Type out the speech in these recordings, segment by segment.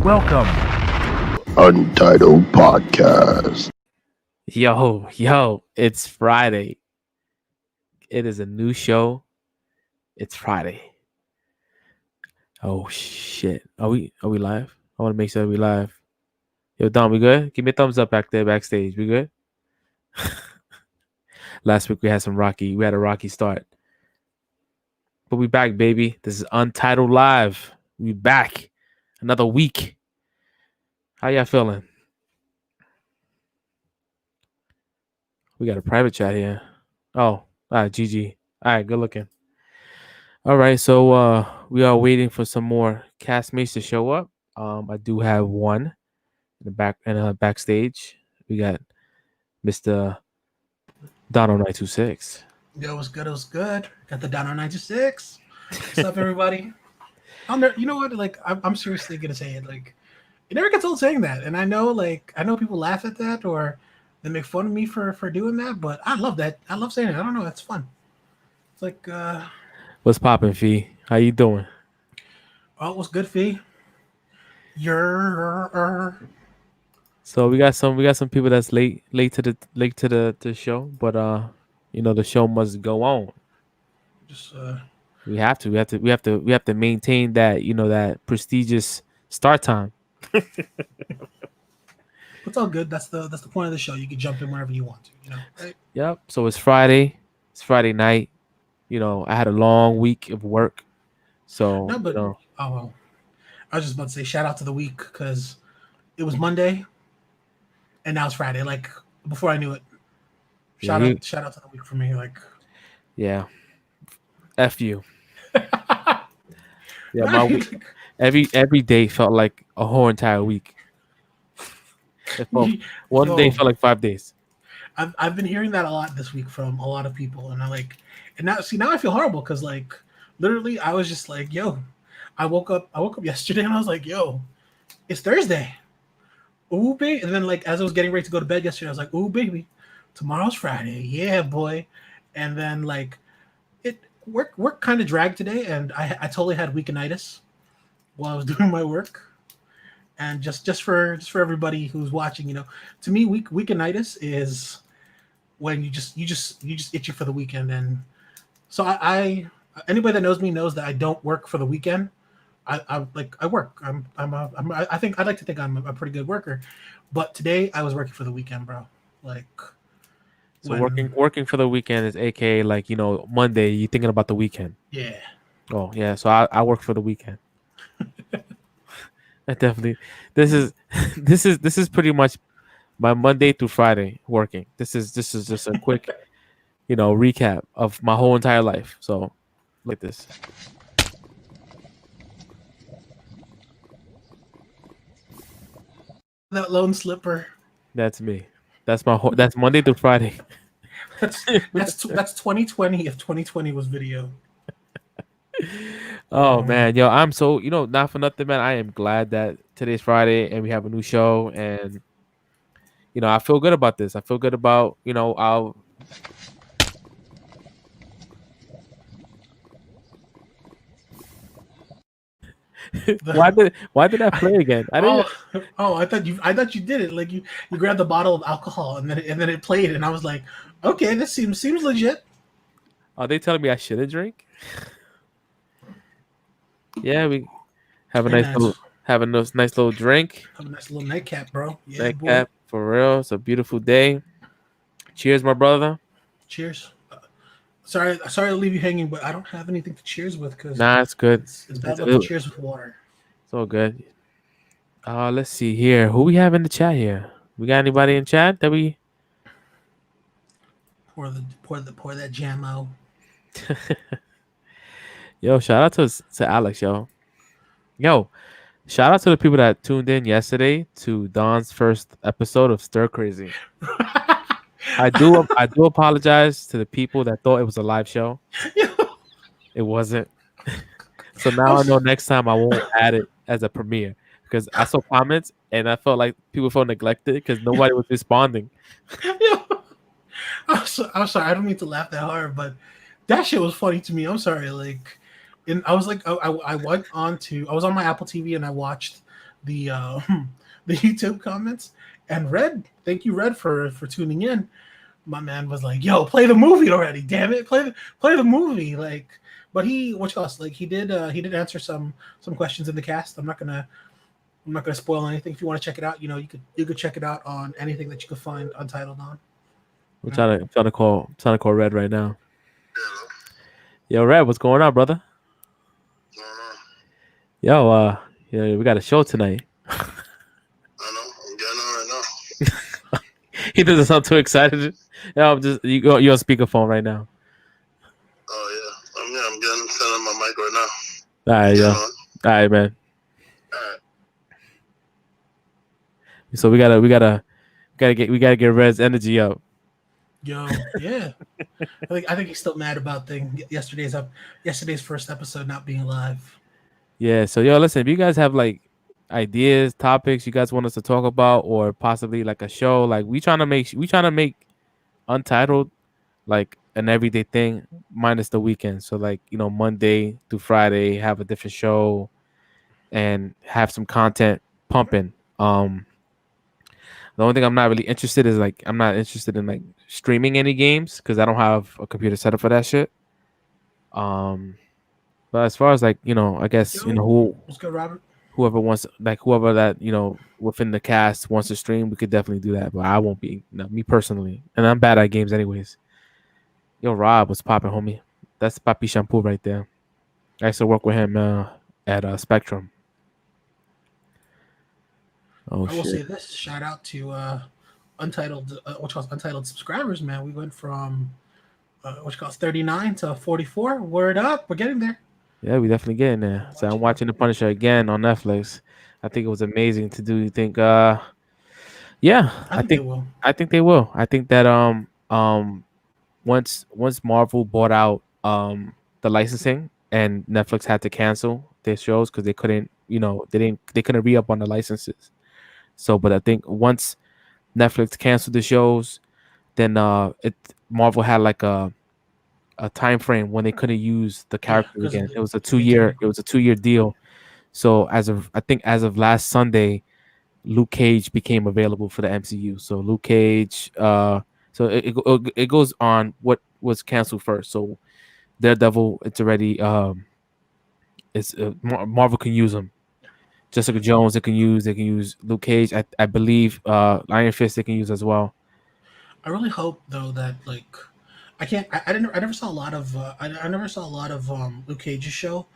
Welcome. Untitled Podcast. Yo, it's Friday. It is a new show. It's Friday. Oh shit. Are we live? I want to make sure we live. Yo, Don, we good? Give me a thumbs up back there backstage. We good? Last week we had a rocky start. But we back, baby. This is Untitled Live. We back. Another week. How y'all feeling? We got a private chat here. Oh, all right, GG. All right, good looking. All right, so we are waiting for some more castmates to show up. I do have one in the backstage. We got Mr. Donald 926. Yo, it was good. It was good. Got the Dono 96. What's up, everybody? You know what? Like, I'm seriously gonna say it. Like, it never gets old saying that, and I know people laugh at that or they make fun of me for doing that, but I love that. I love saying it. I don't know. It's fun. It's like, What's poppin', Fee? How you doing? oh, it was good, Fee. You're So we got some people that's late to the show, but the show must go on. just We have to maintain that that prestigious start time. it's all good. That's the point of the show. You can jump in whenever you want to. Right? Yep. So it's Friday. It's Friday night. I had a long week of work. So No, but oh well. I was just about to say shout out to the week because it was Monday, and now it's Friday. Like before I knew it. Shout out to the week for me. Like, yeah, F you. Yeah, my week, every day felt like a whole entire week. One day felt like 5 days. I've been hearing that a lot this week from a lot of people, and now I feel horrible because like literally I was just like, yo, I woke up yesterday and I was like, yo, it's Thursday. Ooh, baby. And then like as I was getting ready to go to bed yesterday, I was like, ooh, baby, tomorrow's Friday. Yeah, boy. And then like work kind of dragged today, and I totally had weekenitis while I was doing my work. And just for everybody who's watching, to me, weekenitis is when you just itchy for the weekend. And so I anybody that knows me knows that I don't work for the weekend. I work. I think I'd like to think I'm a pretty good worker, but today I was working for the weekend, bro. Like, so working for the weekend is AKA like Monday. You thinking about the weekend? Yeah. Oh yeah. So I work for the weekend. I definitely. This is pretty much my Monday through Friday working. This is just a quick recap of my whole entire life. So look at this. That lone slipper. That's me. That's Monday through Friday. That's 2020 if 2020 was video. Oh man, yo, I'm so not for nothing, man. I am glad that today's Friday and we have a new show, and I feel good about this. I feel good about our. Why did I play again? I didn't. I thought you did it. Like you grabbed a bottle of alcohol and then it played, and I was like, okay, this seems legit. Are they telling me I shouldn't drink? Yeah, we have a nice little drink. Have a nice little nightcap, bro. Yeah, nightcap for real. It's a beautiful day. Cheers, my brother. Cheers. Sorry to leave you hanging, but I don't have anything to cheers with because it's good. It's bad luck to cheers with water. It's all good. Let's see here. Who we have in the chat here? We got anybody in chat that we pour that Jamo. Yo, shout out to Alex, yo. Shout out to the people that tuned in yesterday to Don's first episode of Stir Crazy. I do apologize to the people that thought it was a live show. It wasn't. So now I know next time I won't add it as a premiere because I saw comments and I felt like people felt neglected because nobody was responding. I'm sorry. I don't mean to laugh that hard, but that shit was funny to me. I'm sorry. Like, I was like, I was on my Apple TV and I watched the the YouTube comments. And Red, thank you, Red, for tuning in. My man was like, "Yo, play the movie already, damn it, play the movie." Like, but what else? Like he did answer some questions in the cast. I'm not gonna spoil anything. If you want to check it out, you could check it out on anything that you could find Untitled on. I'm trying to call Red right now. Hello. Yo, Red, what's going on, brother? What's going on? Yo, yeah, we got a show tonight. I know. I'm getting on right now. He doesn't sound too excited. Yeah, you're on speakerphone right now. Oh yeah. I'm getting set on my mic right now. All right, Getting yo. on. All right, man. All right. So we gotta get Red's energy up. Yo, yeah. I think he's still mad about yesterday's first episode not being live. Yeah. So yo, listen, if you guys have like ideas, topics you guys want us to talk about, or possibly like a show, like we trying to make Untitled like an everyday thing minus the weekend. So like, Monday through Friday have a different show and have some content pumping. The only thing I'm not really interested is like I'm not interested in like streaming any games because I don't have a computer set up for that shit. But as far as like, I guess, What's good, Robert? whoever wants, like whoever that, within the cast wants to stream, we could definitely do that. But I won't be, me personally. And I'm bad at games anyways. Yo, Rob, what's popping, homie? That's Papi Shampoo right there. I used to work with him at Spectrum. Oh, I will shit. say this: shout out to Untitled, Untitled subscribers. Man, we went from 39 to 44. Word up, we're getting there. Yeah, we definitely getting there. So I'm watching The Punisher again on Netflix. I think it was amazing to do. You think? Yeah, I think they will. I think they will. I think that once Marvel bought out the licensing and Netflix had to cancel their shows because they couldn't, they couldn't re up on the licenses. So, but I think once Netflix canceled the shows, then Marvel had like a time frame when they couldn't use the characters 'cause of again. the It was a 2 year deal. So as of last Sunday, Luke Cage became available for the MCU. So Luke Cage, so it goes on what was canceled first. So Daredevil, it's already Marvel can use them. Jessica Jones, they can use Luke Cage. I believe Iron Fist they can use as well. I really hope though that like I never saw a lot of I never saw a lot of Luke Cage's show,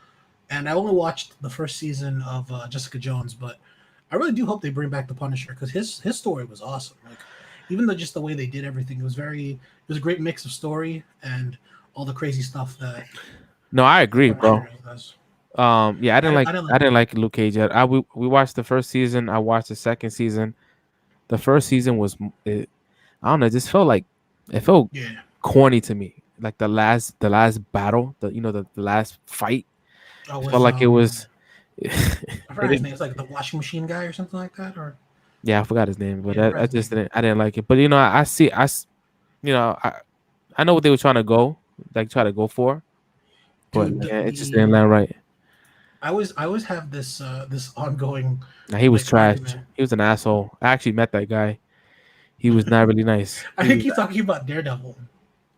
and I only watched the first season of Jessica Jones. But I really do hope they bring back the Punisher because his story was awesome. Like even though just the way they did everything, it was a great mix of story and all the crazy stuff that. No, I agree, bro. Punisher does. Yeah, I I didn't like Luke Cage yet. We watched the first season. I watched the second season. The first season was I don't know. It just felt like it felt Yeah. corny to me. Like the last battle, the last fight. Oh, Felt like it was. I forgot his name. It's like the washing machine guy or something like that. Or Yeah, I forgot his name, but Yeah, I just didn't like it. But I know what they were trying to try to go for, but Dude, yeah, it just didn't land right. I always have this ongoing. Nah, he was like, trash. argument. He was an asshole. I actually met that guy. He was not really nice. I think he's talking about Daredevil.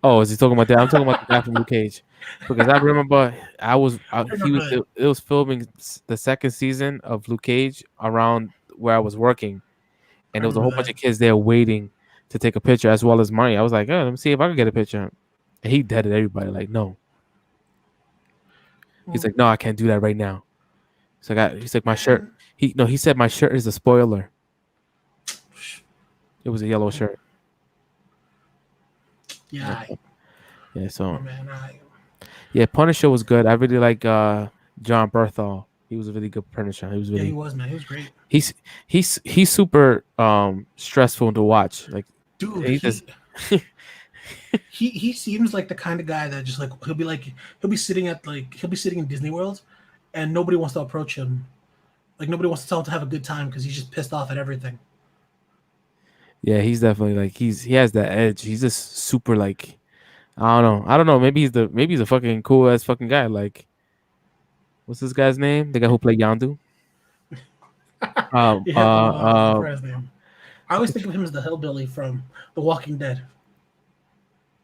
Oh, is he talking about that? I'm talking about the guy from Luke Cage, because I remember it was filming the second season of Luke Cage around where I was working, and there was a whole bunch of kids there waiting to take a picture as well as money. I was like, oh, let me see if I can get a picture, and he deaded everybody. Like, no. He's like, no, I can't do that right now. He's like, my shirt. He said my shirt is a spoiler. It was a yellow shirt. Yeah. Yeah. So. Oh, man, Yeah, Punisher was good. I really like John Berthal. He was a really good Punisher. He was really. Yeah, he was, man. He was great. He's super stressful to watch. Like, dude, he seems like the kind of guy that just he'll be sitting in Disney World, and nobody wants to approach him. Like nobody wants to tell him to have a good time because he's just pissed off at everything. Yeah, he's definitely like he has that edge. He's just super like I don't know. Maybe he's a fucking cool ass fucking guy. Like, what's this guy's name? The guy who played Yandu. Yeah, I forgot his name. I always think of him as the hillbilly from The Walking Dead.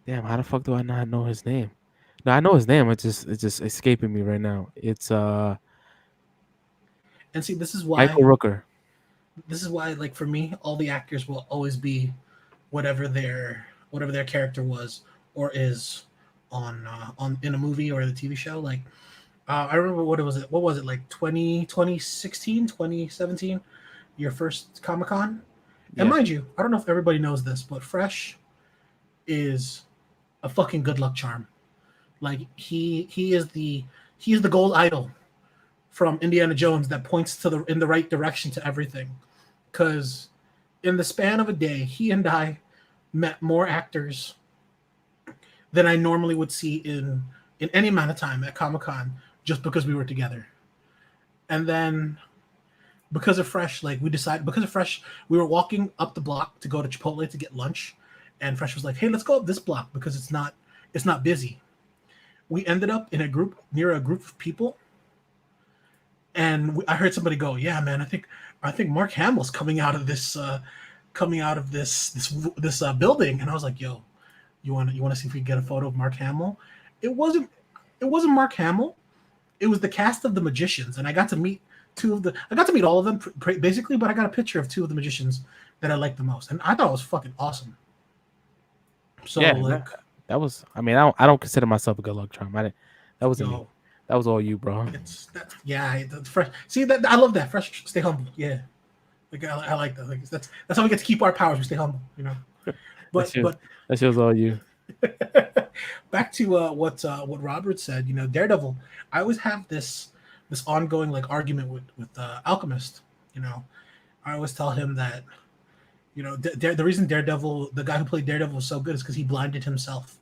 damn, how the fuck do I not know his name? No, I know his name. It's just escaping me right now. It's And see, Michael Rooker. this is why, like for me, all the actors will always be whatever their character was or is on in a movie or the TV show. Like I remember what was it like 2016, 2017, your first Comic Con. And Yeah. mind you, I don't know if everybody knows this, but Fresh is a fucking good luck charm. Like he is the gold idol from Indiana Jones that points to the in the right direction to everything. Because in the span of a day, he and I met more actors than I normally would see in any amount of time at Comic Con just because we were together. And then because of Fresh, we were walking up the block to go to Chipotle to get lunch, and Fresh was like, "Hey, let's go up this block because it's not busy." We ended up in a group near a group of people, and I heard somebody go, "Yeah, man, I think Mark Hamill's coming out of this building," and I was like, "Yo, you want to see if we can get a photo of Mark Hamill?" It wasn't Mark Hamill. It was the cast of the Magicians, and I got to meet I got to meet all of them basically, but I got a picture of two of the magicians that I liked the most, and I thought it was fucking awesome. So Yeah, like, that was. I mean, I don't consider myself a good luck charm. I didn't. That wasn't me. That was all you, bro. It's that, yeah. Fresh. See that I love that. Fresh. Stay humble. Yeah. Like I like that. Like that's how we get to keep our powers. We stay humble. You know. But that shows all you. Back to what Robert said. You know, Daredevil. I always have this ongoing like argument with Alchemist. You know, I always tell him that, you know, the reason Daredevil, the guy who played Daredevil, was so good is because he blinded himself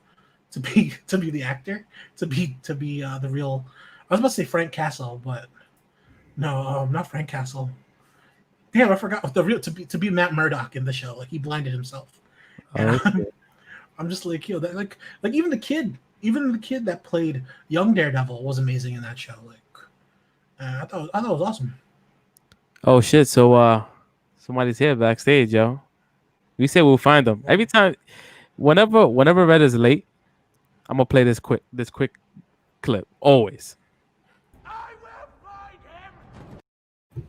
to be the actor, to be the real. I was about to say Frank Castle, but no, not Frank Castle. Damn, I forgot the real to be Matt Murdock in the show. Like he blinded himself. And I'm just like, yo, that like even the kid that played young Daredevil was amazing in that show. Like, I thought it was awesome. Oh shit! So somebody's here backstage, yo. We said we'll find them every time. Whenever Red is late, I'm gonna play this quick clip. Always. I will find him.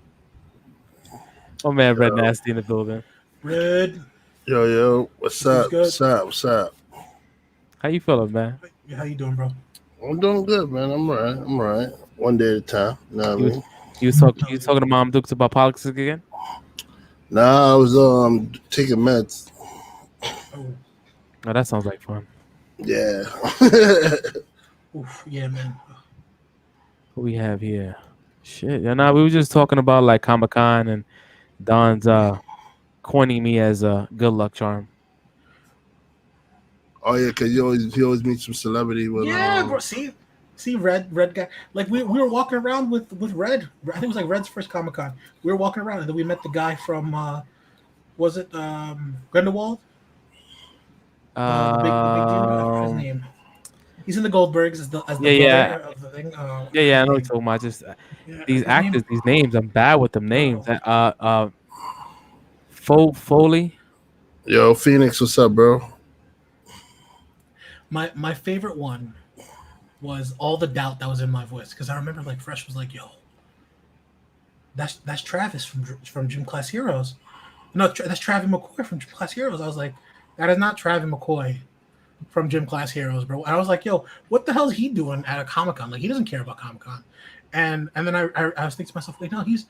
Oh man, Red Nasty in the building. Red. Yo, what's up? What's up? How you feeling, man? How you doing, bro? I'm doing good, man. I'm all right. One day at a time. You know what I mean? You talking to Mom Dukes about politics again? Nah, I was taking meds. Oh, that sounds like fun. Yeah. Oof, yeah, man. What we have here? Shit. Yeah, nah, we were just talking about like Comic-Con and Don's coining me as a good luck charm. Oh yeah, because he always meets some celebrity with bro. See, Red guy. Like we were walking around with Red. I think it was like Red's first Comic Con. We were walking around and then we met the guy from was it Grindelwald? The big dude. I forgot his name. He's in the Goldbergs as the brother of the thing. I know what you're talking about. Just these actors, these names. I'm bad with them names. Foley. Yo, Phoenix, what's up, bro? My favorite one was all the doubt that was in my voice because I remember like Fresh was like, "Yo, that's Travis from Gym Class Heroes." No, that's Travis McCoy from Gym Class Heroes. I was like, "That is not Travis McCoy from Gym Class Heroes, bro." And I was like, "Yo, what the hell is he doing at a Comic-Con? Like he doesn't care about Comic-Con." And then I was thinking to myself, like, no, he's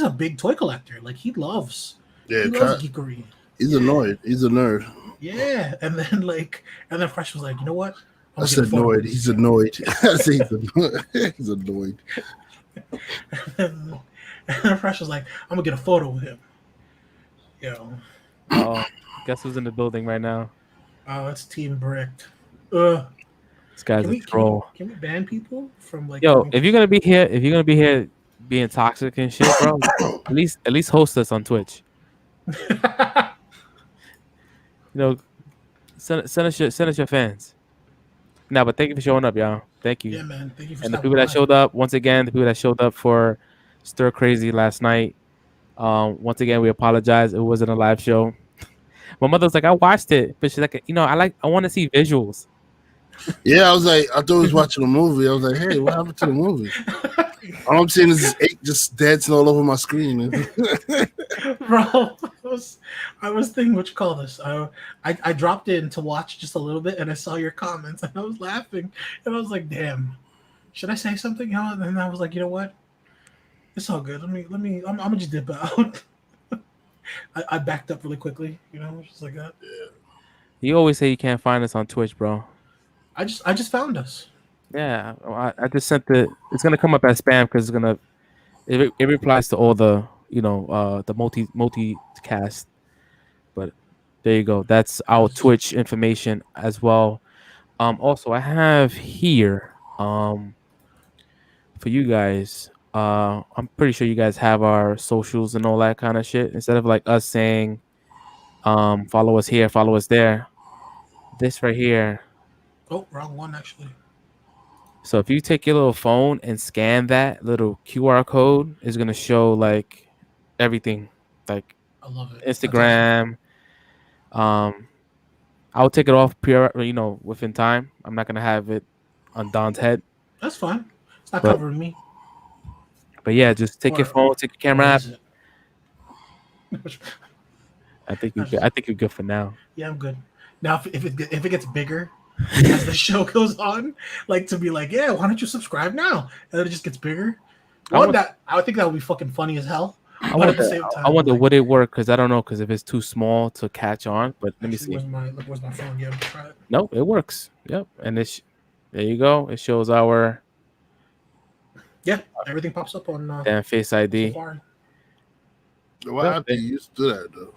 a big toy collector. Like he loves geekery. He's annoyed. He's a nerd. Yeah, and then Fresh was like, "You know what?" I said annoyed. He's annoyed. I said he's annoyed. And then Fresh was like, "I'm gonna get a photo with him." Yo. Oh, guess who's in the building right now? Oh, it's Team Bricked. This guy's a troll. Can we ban people from like? Yo, if you're gonna be here being toxic and shit, bro, at least host us on Twitch. You know, send us your fans. No, but thank you for showing up, y'all. Thank you. Yeah, man. Thank you for and the people that showed up once again. The people that showed up for Stir Crazy last night. Once again, we apologize. It wasn't a live show. My mother was like, I watched it, but she's like, I want to see visuals. Yeah, I was like, I thought I was watching a movie. I was like, hey, what happened to the movie? All I'm seeing is this ape just dancing all over my screen. Bro, I was thinking, what you call this? I dropped in to watch just a little bit, and I saw your comments, and I was laughing, and I was like, damn, should I say something? You know, and then I was like, you know what? It's all good. I'm gonna just dip out. I backed up really quickly, you know, just like that. You always say you can't find us on Twitch, bro. I just found us. Yeah, I just sent it's gonna come up as spam because it replies to all the the multicast. But there you go. That's our Twitch information as well. Also I have here for you guys. I'm pretty sure you guys have our socials and all that kind of shit. Instead of like us saying follow us here, follow us there. This right here. Oh, wrong one actually. So if you take your little phone and scan that little QR code, it's gonna show like everything, like I love it. Instagram. I'll take it off within time. I'm not gonna have it on Don's head. That's fine. It's not But- covering me. But yeah, just take your phone, take your camera Or app. is it? I think you're good. I think you're good for now. Yeah, I'm good. Now, if it gets bigger as the show goes on, like to be like, yeah, why don't you subscribe now? And then it just gets bigger. I want- I would think that would be fucking funny as hell. I But at the wonder, same time, I wonder like, would it work? Because I don't know. Because if it's too small to catch on, but let me actually, see. Where's my phone? Yeah, let me try it. No, it works. Yep, and there you go. It shows our Yeah, everything pops up on damn Face ID. Safari. Why have to used to do that though?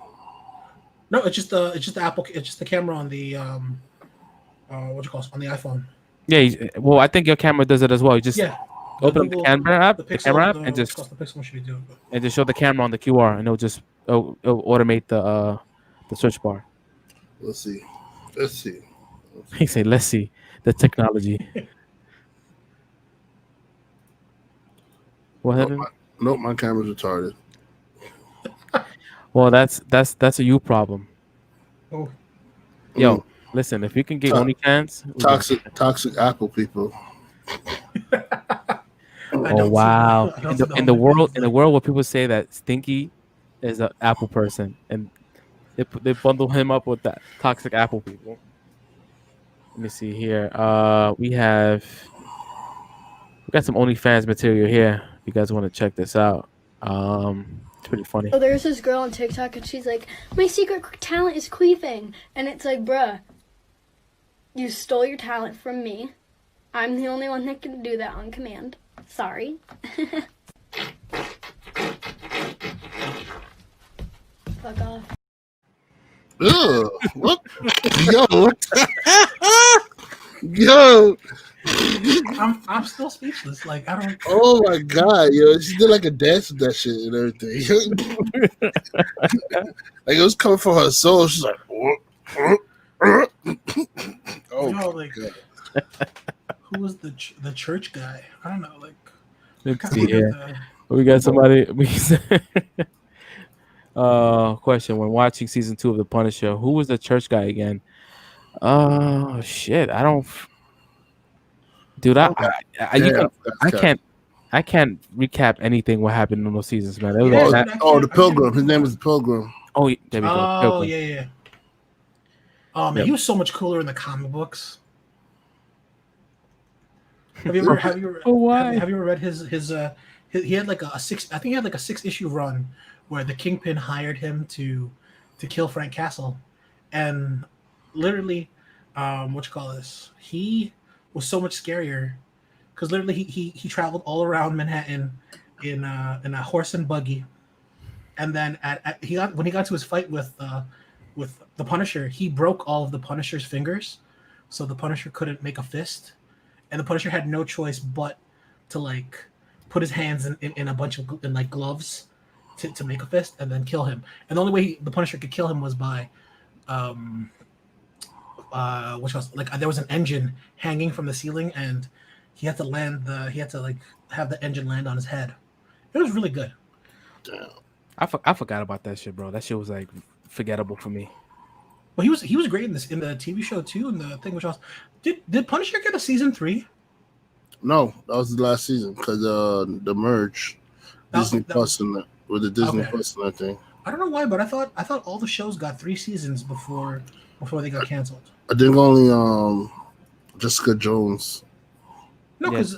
No, it's just the Apple. It's just the camera on the what you call it, on the iPhone. Yeah. Well, I think your camera does it as well. You just Yeah. open up the camera app, the camera app, and what you just call it, the Pixel should be doing. But and just show the camera on the QR, and it'll automate the search bar. Let's see. Let's see. He say, "Let's see the technology." What happened? Nope, my camera's retarded. Well, that's a you problem. oh, Yo, listen, if you can get OnlyFans, we got- Toxic Apple people. Oh wow! In the world where people say that Stinky is an Apple person, and they bundle him up with that toxic Apple people. Let me see here. We got some OnlyFans material here. If you guys want to check this out, it's pretty funny. So there's this girl on TikTok and she's like, my secret talent is queefing. And it's like, bruh, you stole your talent from me. I'm the only one that can do that on command. Sorry. Fuck off. Ugh, what? Yo, yo. I'm still speechless. Like I don't. Oh my god, yo, she did like a dance with that shit and everything. Like it was coming from her soul. She's like, oh Yo, like, god. who was the church guy? I don't know. Like, Let's see here. We got somebody. Question: when watching season 2 of The Punisher, who was the church guy again? Oh shit, I don't. Dude, I can't recap anything what happened in those seasons, man. It was Yeah, like, Oh, the Pilgrim. His name was the Pilgrim. oh, there we go. Oh Pilgrim. yeah. Oh man, Yep. he was so much cooler in the comic books. Have you ever read his he had like a 6-issue run where the Kingpin hired him to kill Frank Castle, and literally, what you call this? He was so much scarier because literally he traveled all around Manhattan in a horse and buggy, and then when he got to his fight with the Punisher, he broke all of the Punisher's fingers, so the Punisher couldn't make a fist, and the Punisher had no choice but to like put his hands in a bunch of gloves to make a fist and then kill him. And the only way the Punisher could kill him was by which was like there was an engine hanging from the ceiling, and he had to have the engine land on his head. It was really good. Damn. I forgot about that shit, bro. That shit was like forgettable for me. Well, he was great in this in the TV show too, and the thing which was did Punisher get a season 3? No, that was the last season because the merge, Disney Plus and with the Disney Plus and that thing. I don't know why, but I thought all the shows got 3 seasons before they got canceled. I think only Jessica Jones. No, because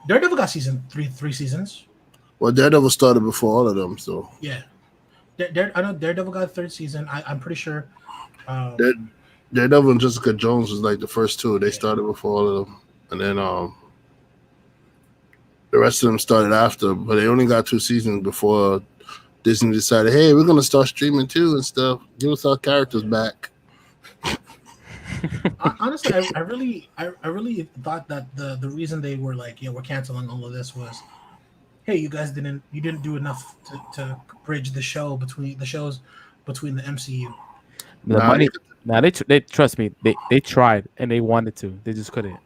Daredevil got three seasons. Well, Daredevil started before all of them, so yeah. I know Daredevil got a 3rd season. I'm pretty sure. Daredevil and Jessica Jones was like the first 2. They started before all of them, and then the rest of them started after. But they only got 2 seasons before Disney decided, hey, we're gonna start streaming too and stuff. Give us our characters back. Honestly, I really thought that the reason they were like, yeah, we're canceling all of this was, hey, you didn't do enough to bridge the shows between the MCU. They trust me. They tried and they wanted to. They just couldn't.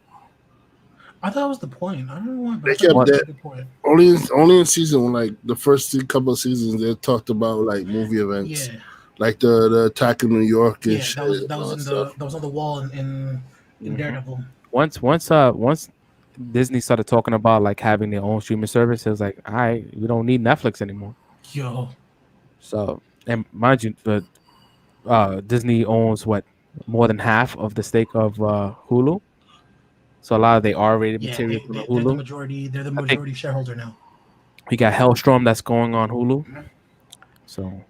I thought it was the point. I don't know why, but they kept that only in season 1, like the first couple of seasons, they talked about like movie events. Yeah. Like the attack in New York and shit. That was on the wall in Daredevil. Once Disney started talking about like having their own streaming service, it was like, all right, we don't need Netflix anymore. Yo. So, and mind you, Disney owns more than half of the stake of Hulu. So a lot of the R-rated material from Hulu. They're the majority shareholder now. We got Hellstrom that's going on Hulu. So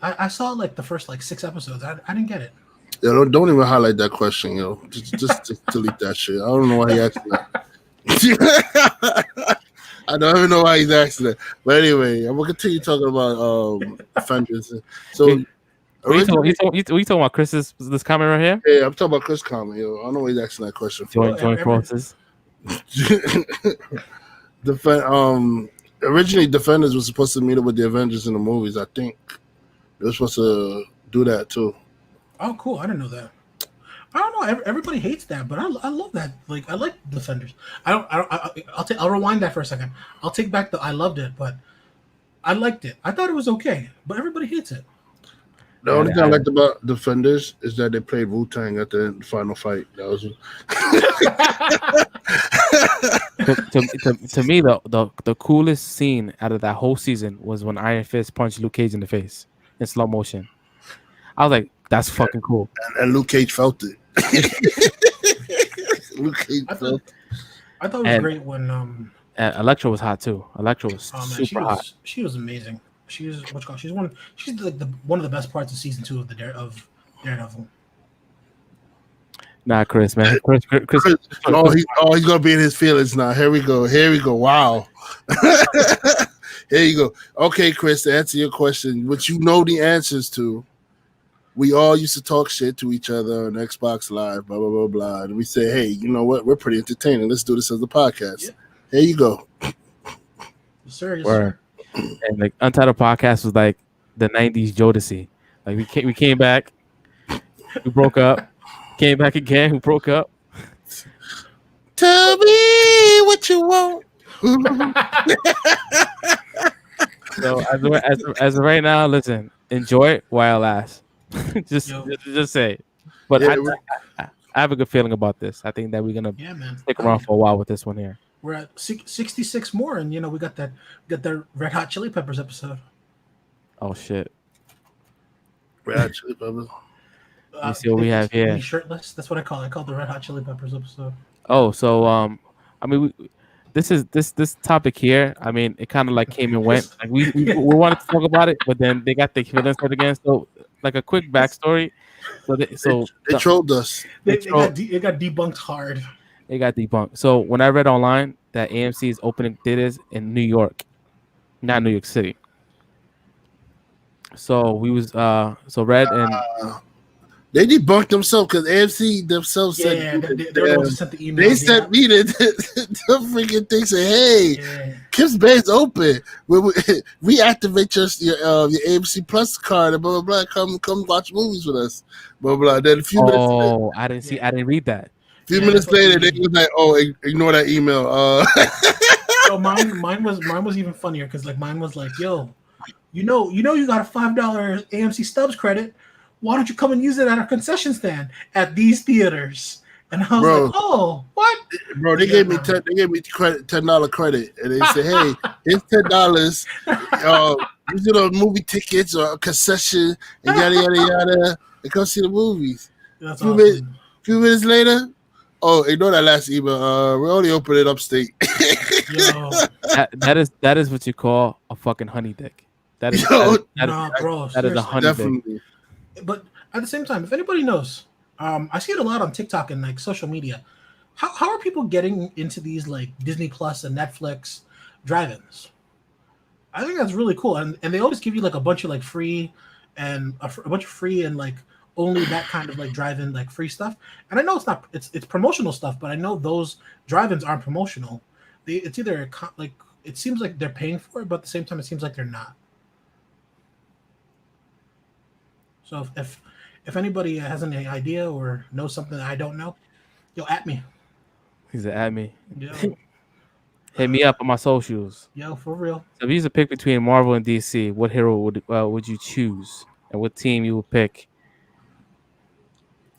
I saw like the first 6 episodes. I didn't get it. Yeah, don't even highlight that question, yo. Just delete that shit. I don't know why he asked that. I don't even know why he's asking that. But anyway, I'm gonna continue talking about offenders. So you talking about Chris's this comment right here? Yeah, I'm talking about Chris' comment, yo. I don't know why he's asking that question. Joint crosses. Originally Defenders was supposed to meet up with the Avengers in the movies, I think. They were supposed to do that too. Oh, cool! I didn't know that. I don't know. Everybody hates that, but I love that. Like, I like Defenders. I'll rewind that for a second. I'll take back I loved it, but I liked it. I thought it was okay, but everybody hates it. The only thing I liked about Defenders is that they played Wu-Tang at the final fight. That was to me the coolest scene out of that whole season was when Iron Fist punched Luke Cage in the face in slow motion. I was like, that's fucking cool. And Luke Cage felt it. I thought it was great when Elektra was hot too. Elektra was super hot. She was amazing. She's like one of the best parts of season 2 of Daredevil. Nah, Chris, man. Chris. He's gonna be in his feelings now. Here we go. Wow. Here you go. Okay, Chris, to answer your question, which you know the answers to. We all used to talk shit to each other on Xbox Live, blah, blah, blah, blah. And we say, hey, you know what? We're pretty entertaining. Let's do this as a podcast. Yeah. Here you go. Serious. And like Untitled Podcast was like the 90s Jodeci. Like we came back, we broke up, came back again, we broke up. Tell me what you want. So as of right now, listen, enjoy it while it lasts. just say. But I have a good feeling about this. I think that we're gonna stick around for a while with this one here. We're at 66 more, and we got that Red Hot Chili Peppers episode. Oh shit! Red Hot Chili Peppers. You see what we have here? Shirtless. That's what I call it. I call it the Red Hot Chili Peppers episode. Oh, so I mean, this topic here. I mean, it kind of like came and went. Like we wanted to talk about it, but then they got the feelings hurt again. So, like a quick backstory. They trolled us. It got debunked hard. It got debunked. So when I read online that AMC is opening theaters in New York, not New York City. So we was Red and they debunked themselves because AMC themselves said the email. They sent me the freaking thing saying, hey, Kips Bay's open. We activate your AMC Plus card and blah blah blah. Come watch movies with us. Blah blah. Then a few minutes later, I didn't read that. A few minutes later, they was like, "Oh, ignore that email." So mine was even funnier because like mine was like, yo, you got a $5 AMC Stubs credit. Why don't you come and use it at our concession stand at these theaters? And I was Bro. like, oh, what? Bro, they gave me credit, $10 credit, and they said, "Hey, it's $10. Use it on movie tickets or a concession, and yada yada yada, and come see the movies." That's few awesome. few minutes later, oh, ignore that last email. We only open it upstate. Yo, that is what you call a fucking honey dick. That is Yo, bro, that is a honey dick. definitely. But at the same time, if anybody knows, I see it a lot on TikTok and like social media. How are people getting into these like Disney Plus and Netflix drive-ins? I think that's really cool, and they always give you like a bunch of like free and a bunch of free and like only that kind of like drive-in like free stuff. And I know it's promotional stuff, but I know those drive-ins aren't promotional. It's either like it seems like they're paying for it, but at the same time it seems like they're not. So if anybody has any idea or knows something that I don't know, yo, at me. He's at me. Yo, Hit me up on my socials. yo, for real. So if you used to pick between Marvel and DC, what hero would you choose, and what team you would pick?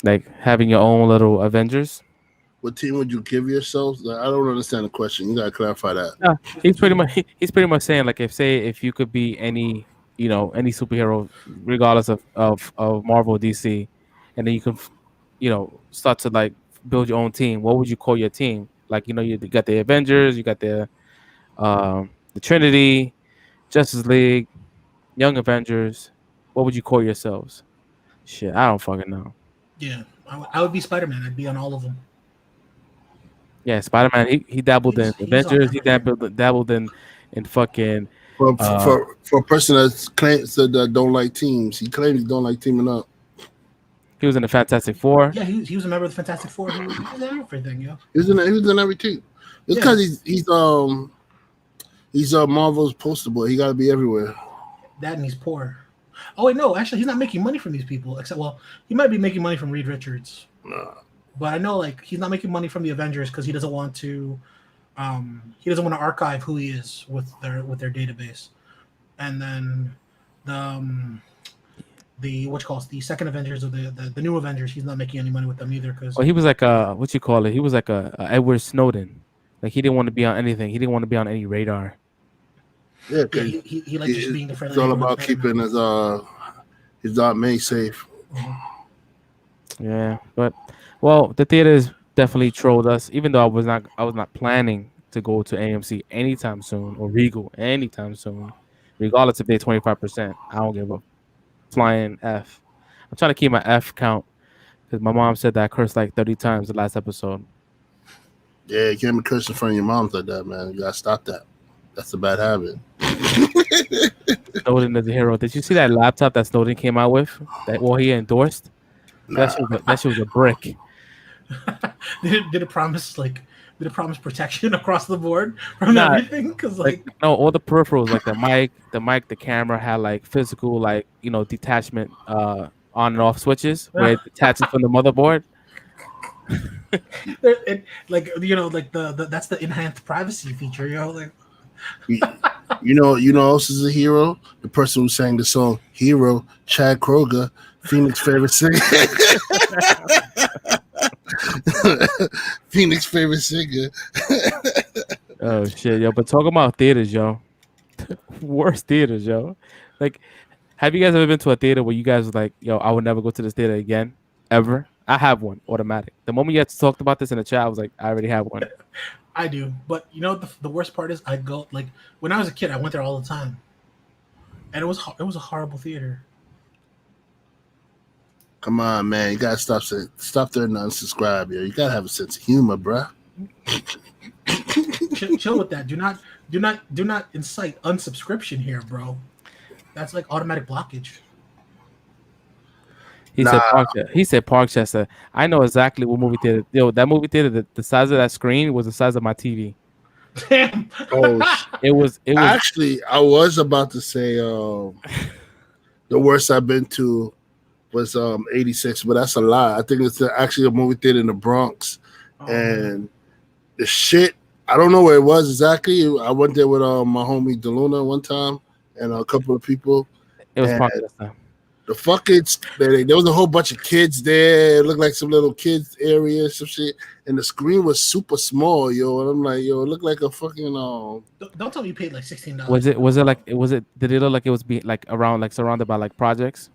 Like having your own little Avengers. What team would you give yourselves? Like, I don't understand the question. You gotta clarify that. Yeah, he's pretty much saying like if you could be any any superhero regardless of Marvel or DC, and then you can start to like build your own team. What would you call your team? Like you got the Avengers, you got the Trinity, Justice League, Young Avengers. What would you call yourselves? Shit, I don't fucking know. Yeah, I would be Spider-Man. I'd be on all of them. Yeah, Spider-Man. He dabbled in He's Avengers. on He dabbled in fucking. For a person that don't like teams, he claims he don't like teaming up. He was in the Fantastic Four. Yeah, he was a member of the Fantastic Four. He was in everything, yo. He was in every team. It's because he's Marvel's poster boy. He got to be everywhere. That and he's poor. Oh wait, no, actually, he's not making money from these people. Except, well, he might be making money from Reed Richards. Nah. But I know, like, he's not making money from the Avengers because he doesn't want to. He doesn't want to archive who he is with their database, and then the second Avengers or the new Avengers, he's not making any money with them either because. Well, he was like what you call it? He was like a Edward Snowden. Like he didn't want to be on anything. He didn't want to be on any radar. Yeah, he likes just being the friendly. It's all about keeping his Aunt May safe. Yeah, but the theaters definitely trolled us. Even though I was not planning to go to AMC anytime soon or Regal anytime soon, regardless if they're 25%. I don't give a flying F. I'm trying to keep my F count because my mom said that I cursed like 30 times the last episode. Yeah, you can't be cursing in front of your moms like that, man. You gotta stop that. That's a bad habit. Snowden is a hero. Did you see that laptop that Snowden came out with? He endorsed? Nah. That shit was a brick. Did it promise protection across the board from everything? Because no, all the peripherals like the mic, the camera had like physical detachment on and off switches where it detaches from the motherboard. That's the enhanced privacy feature, like. You know else is a hero? The person who sang the song "Hero," Chad Kroeger, Phoenix favorite singer. Phoenix favorite singer. Oh shit, yo! But talk about theaters, yo. Worst theaters, yo. Like, have you guys ever been to a theater where you guys were like, "Yo, I would never go to this theater again, ever"? I have one, automatic. The moment you had talked about this in the chat, I was like, I already have one. I do, but the worst part is I go like when I was a kid, I went there all the time, and it was a horrible theater. Come on, man! You gotta stop there and unsubscribe, yo. You gotta have a sense of humor, bruh. Chill with that. Do not incite unsubscription here, bro. That's like automatic blockage. He said Parkchester. I know exactly what movie theater. Yo, that movie theater, the size of that screen was the size of my TV. Damn. Oh, it was. Actually, I was about to say the worst I've been to was 86, but that's a lie. I think it's actually a movie theater in the Bronx, and the shit I don't know where it was exactly. I went there with my homie DeLuna one time and a couple of people. It was And parked this time. the fucking there was a whole bunch of kids there. It looked like some little kids area, some shit. And the screen was super small, yo. And I'm like, yo, it looked like a fucking Don't tell me you paid like $16. Did it look like it was being like around like surrounded by like projects?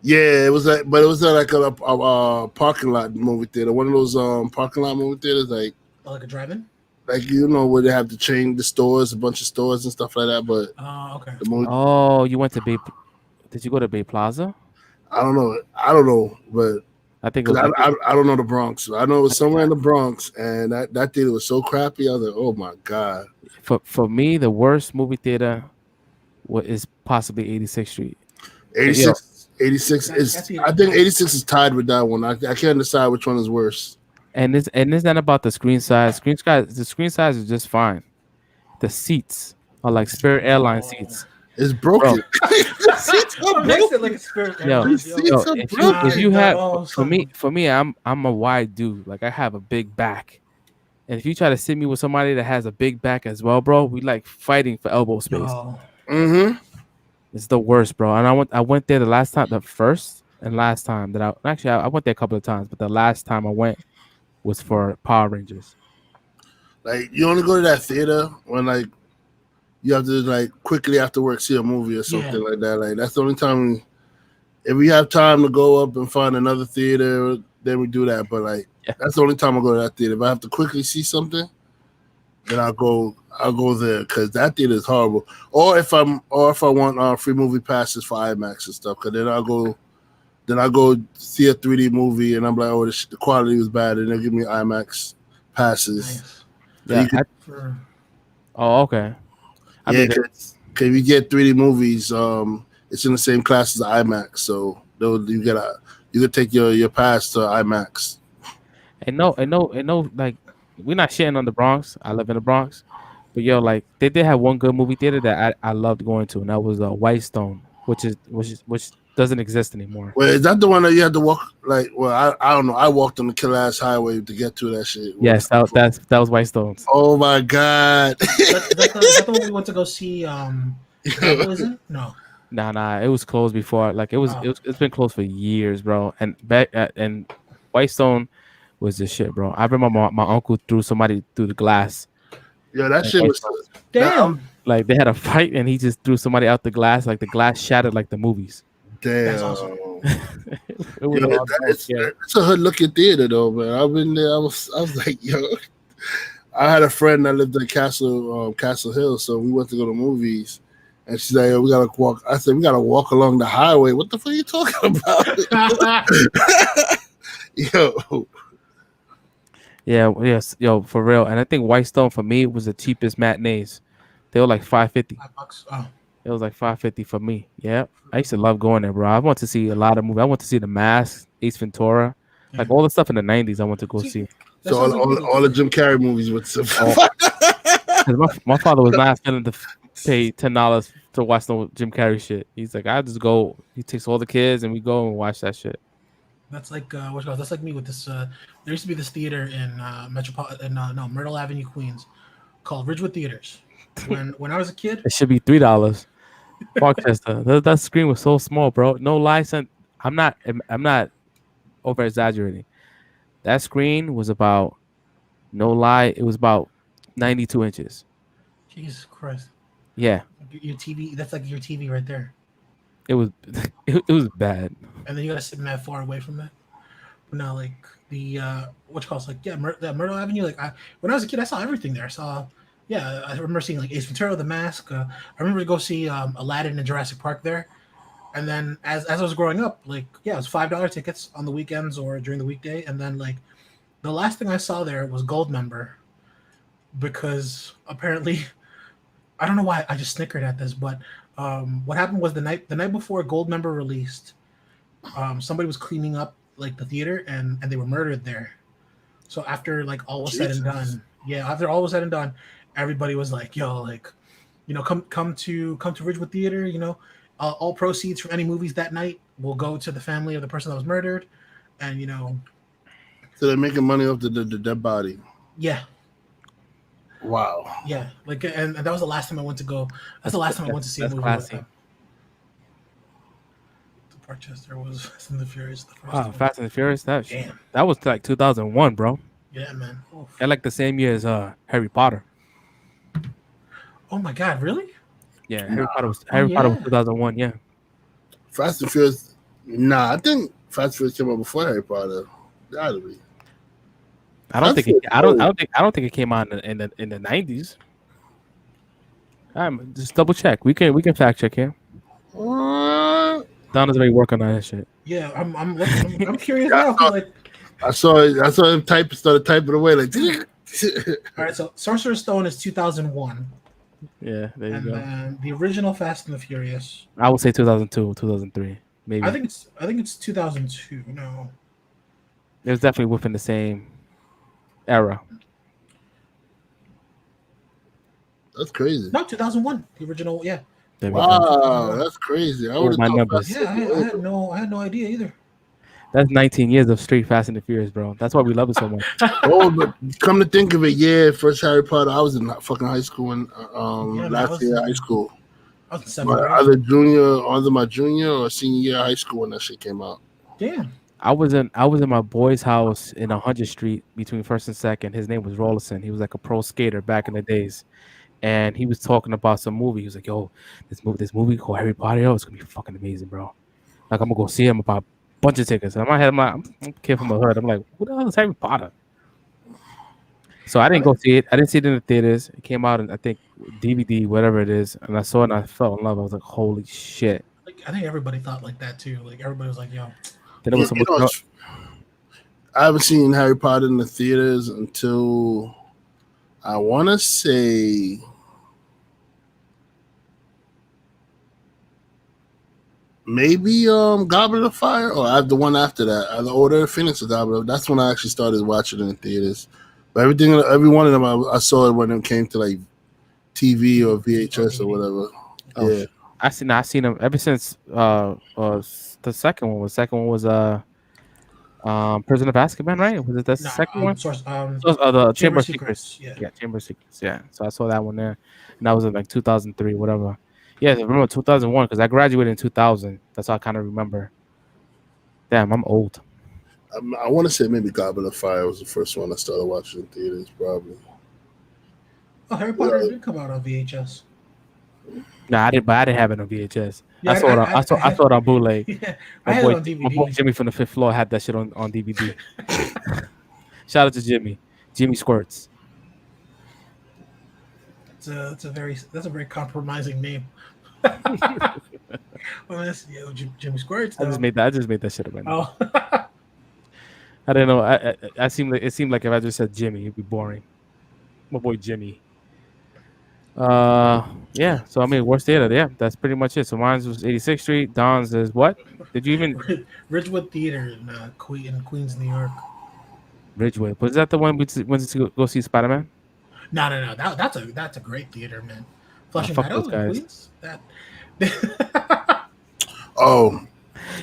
Yeah, it was like, but it was like a parking lot movie theater. One of those parking lot movie theaters, like Like a drive-in? where they have to change the stores, a bunch of stores and stuff like that. But Okay. the movie, Oh, you went to Bay? Did you go to Bay Plaza? I don't know, but I think it was. I don't know the Bronx. I know it was somewhere in the Bronx, and that theater was so crappy. I was like, oh my god. For me, the worst movie theater is possibly 86th Street. 86 is. I think 86 is tied with that one. I can't decide which one is worse. And it's not about the screen size. The screen size is just fine. The seats are like Spirit Airlines seats. It's broken. The seats are broken. Like a Spirit Yo, Airlines, if you have for me, I'm a wide dude. Like I have a big back, and if you try to sit me with somebody that has a big back as well, bro, we like fighting for elbow space. Mm-hmm. It's the worst, bro. And I went there the first and last time that I went there a couple of times, but the last time I went was for Power Rangers. Like you only go to that theater when like you have to like quickly after work see a movie or something like that. Like that's the only time. If we have time to go up and find another theater, then we do that. But like that's the only time I go to that theater. If I have to quickly see something, then I'll go there because that theater is horrible. Or if I want free movie passes for IMAX and stuff, because then I'll go see a 3D movie and I'm like, oh, the quality was bad, and they'll give me IMAX passes. Nice. Yeah. Oh, okay. Because you get 3D movies, it's in the same class as IMAX, so you could take your pass to IMAX. And no, like we're not shitting on the Bronx. I live in the Bronx, but yo, like they did have one good movie theater that I loved going to, and that was Whitestone, which doesn't exist anymore. Well, is that the one that you had to walk? Like, well, I don't know. I walked on the killer ass highway to get to that shit. Yes, that was Whitestones. Oh my god! Is that the one we went to go see? Was it? No. Nah. It was closed before. Like it's been closed for years, bro. And and Whitestone was the shit, bro. I remember my uncle threw somebody through the glass. Yeah, that shit was damn. Like they had a fight and he just threw somebody out the glass. Like the glass shattered like the movies. Damn. That's awesome. It's a hood looking theater though, man. I've been there. I was like, yo. I had a friend that lived in Castle Hill, so we went to go to movies. And she's like, we gotta walk. I said, we gotta walk along the highway. What the fuck are you talking about? Yo. Yeah, yes, yo, for real. And I think Whitestone for me was the cheapest matinees. They were like $5.50. $5. Oh. It was like $5.50 for me. Yeah, I used to love going there, bro. I want to see a lot of movies. I want to see The Mask, Ace Ventura, like all the stuff in the '90s. I want to go see. So all the Jim Carrey movies with some. My father was not willing to pay $10 to watch no Jim Carrey shit. He's like, I just go. He takes all the kids and we go and watch that shit. That's like that's like me with this. There used to be this theater in Myrtle Avenue, Queens, called Ridgewood Theaters. When I was a kid, it should be $3. Parkchester. That screen was so small, bro. No license. I'm not over exaggerating. That screen was about, no lie, it was about 92 inches. Jesus Christ. Yeah. Your TV. That's like your TV right there. It was it was bad. And then you gotta sit mad far away from it. But now, like the Myrtle Avenue. Like when I was a kid, I saw everything there. I remember seeing like Ace Ventura, The Mask. I remember to go see Aladdin in Jurassic Park there. And then as I was growing up, like it was $5 tickets on the weekends or during the weekday. And then like the last thing I saw there was Gold Member, because apparently, I don't know why I just snickered at this, but what happened was the night before Gold Member released, somebody was cleaning up like the theater and they were murdered there. So after like all was said and done, everybody was like, yo, like, come to Ridgewood Theater, all proceeds from any movies that night will go to the family of the person that was murdered. And so they're making money off the dead body. Yeah. Wow. Yeah, like, and that was the last time I went to go. That's the last time I went to see a That's movie with classy. them. The Parkchester was Fast and the Furious, the first Wow, one. Fast and the Furious. Damn. That was like 2001, bro. Yeah, man. Oof. And like the same year as Harry Potter. Oh my God, really? Yeah, Harry Potter was Oh, 2001. Yeah, Fast and Furious. Nah, I think Fast and Furious came out before Harry Potter. Gotta be. I don't Fast think and Furious. I don't think it came out in the 90s. Just double check. We can fact check here. Uh, Donna's already working on that shit. Yeah, I'm looking. I'm curious Yeah, now. 'Cause, like, I saw him started typing away like. all right, so Sorcerer's Stone is 2001, Yeah, there you and go. then the original Fast and the Furious. I would say 2002, 2003, maybe. I think it's 2002. No, It was definitely within the same era. That's crazy. no, 2001. The original. Yeah, There we go. Wow, that's crazy. I Oh, would have my thought numbers. Fast yeah. and I had no idea either. That's 19 years of straight Fast and the Furious, bro. That's why we love it so much. Oh, but come to think of it, yeah, first Harry Potter, I was in fucking high school and Yeah, last year of high school. I was in seventh grade. Either my junior or senior year of high school when that shit came out. Damn. I was in my boy's house in 100th Street between First and Second. His name was Rollison. He was like a pro skater back in the days, and he was talking about some movie. He was like, "Yo, this movie called Harry Potter. Yo, it's gonna be fucking amazing, bro. Like I'm gonna go see him about a bunch of tickets." And in my head, I'm a kid from the hood. I'm like, "Who the hell is Harry Potter?" So I didn't go see it. I didn't see it in the theaters. It came out in, I think, DVD, whatever it is, and I saw it and I fell in love. I was like, "Holy shit!" Like, I think everybody thought like that too. Like everybody was like, "Yo, Then it was some. I haven't seen Harry Potter in the theaters until I want to say maybe Goblet of Fire, or I have the one after that, the Order of Phoenix or Goblet. That's when I actually started watching in the theaters. But every one of them, I saw it when it came to like TV or VHS or whatever. Oh, Yeah, I seen them ever since the second one. The second one was Prison of Azkaban, right? Was it the nah, second one? source, The Chamber of Secrets, Secrets. yeah. Chamber of Secrets. Yeah. So I saw that one there, and that was in like 2003, whatever. Yeah, I remember 2001 because I graduated in 2000. That's how I kind of remember. Damn, I'm old. I want to say maybe Goblet of Fire was the first one I started watching in theaters, probably. Oh, Harry Potter did come out on VHS. Nah, I didn't have it on VHS. Yeah, I saw it on bootleg. Yeah, I had it on DVD. My boy Jimmy from the fifth floor had that shit on DVD. Shout out to Jimmy. Jimmy Squirts. That's a very compromising name. Well, that's Jimmy Squirts. I just made that shit up right now. Oh, I didn't know. It seemed like if I just said Jimmy, it'd be boring. My boy Jimmy. Yeah. So I mean, worst theater. Yeah, that's pretty much it. So mine was 86th Street. Don's is what? Did you even Ridgewood Theater in Queens, New York. Ridgewood? Was that the one we went to go see Spider-Man? No. That's a great theater, man. Flushing fuck Meadows those in guys. Queens. That. Oh,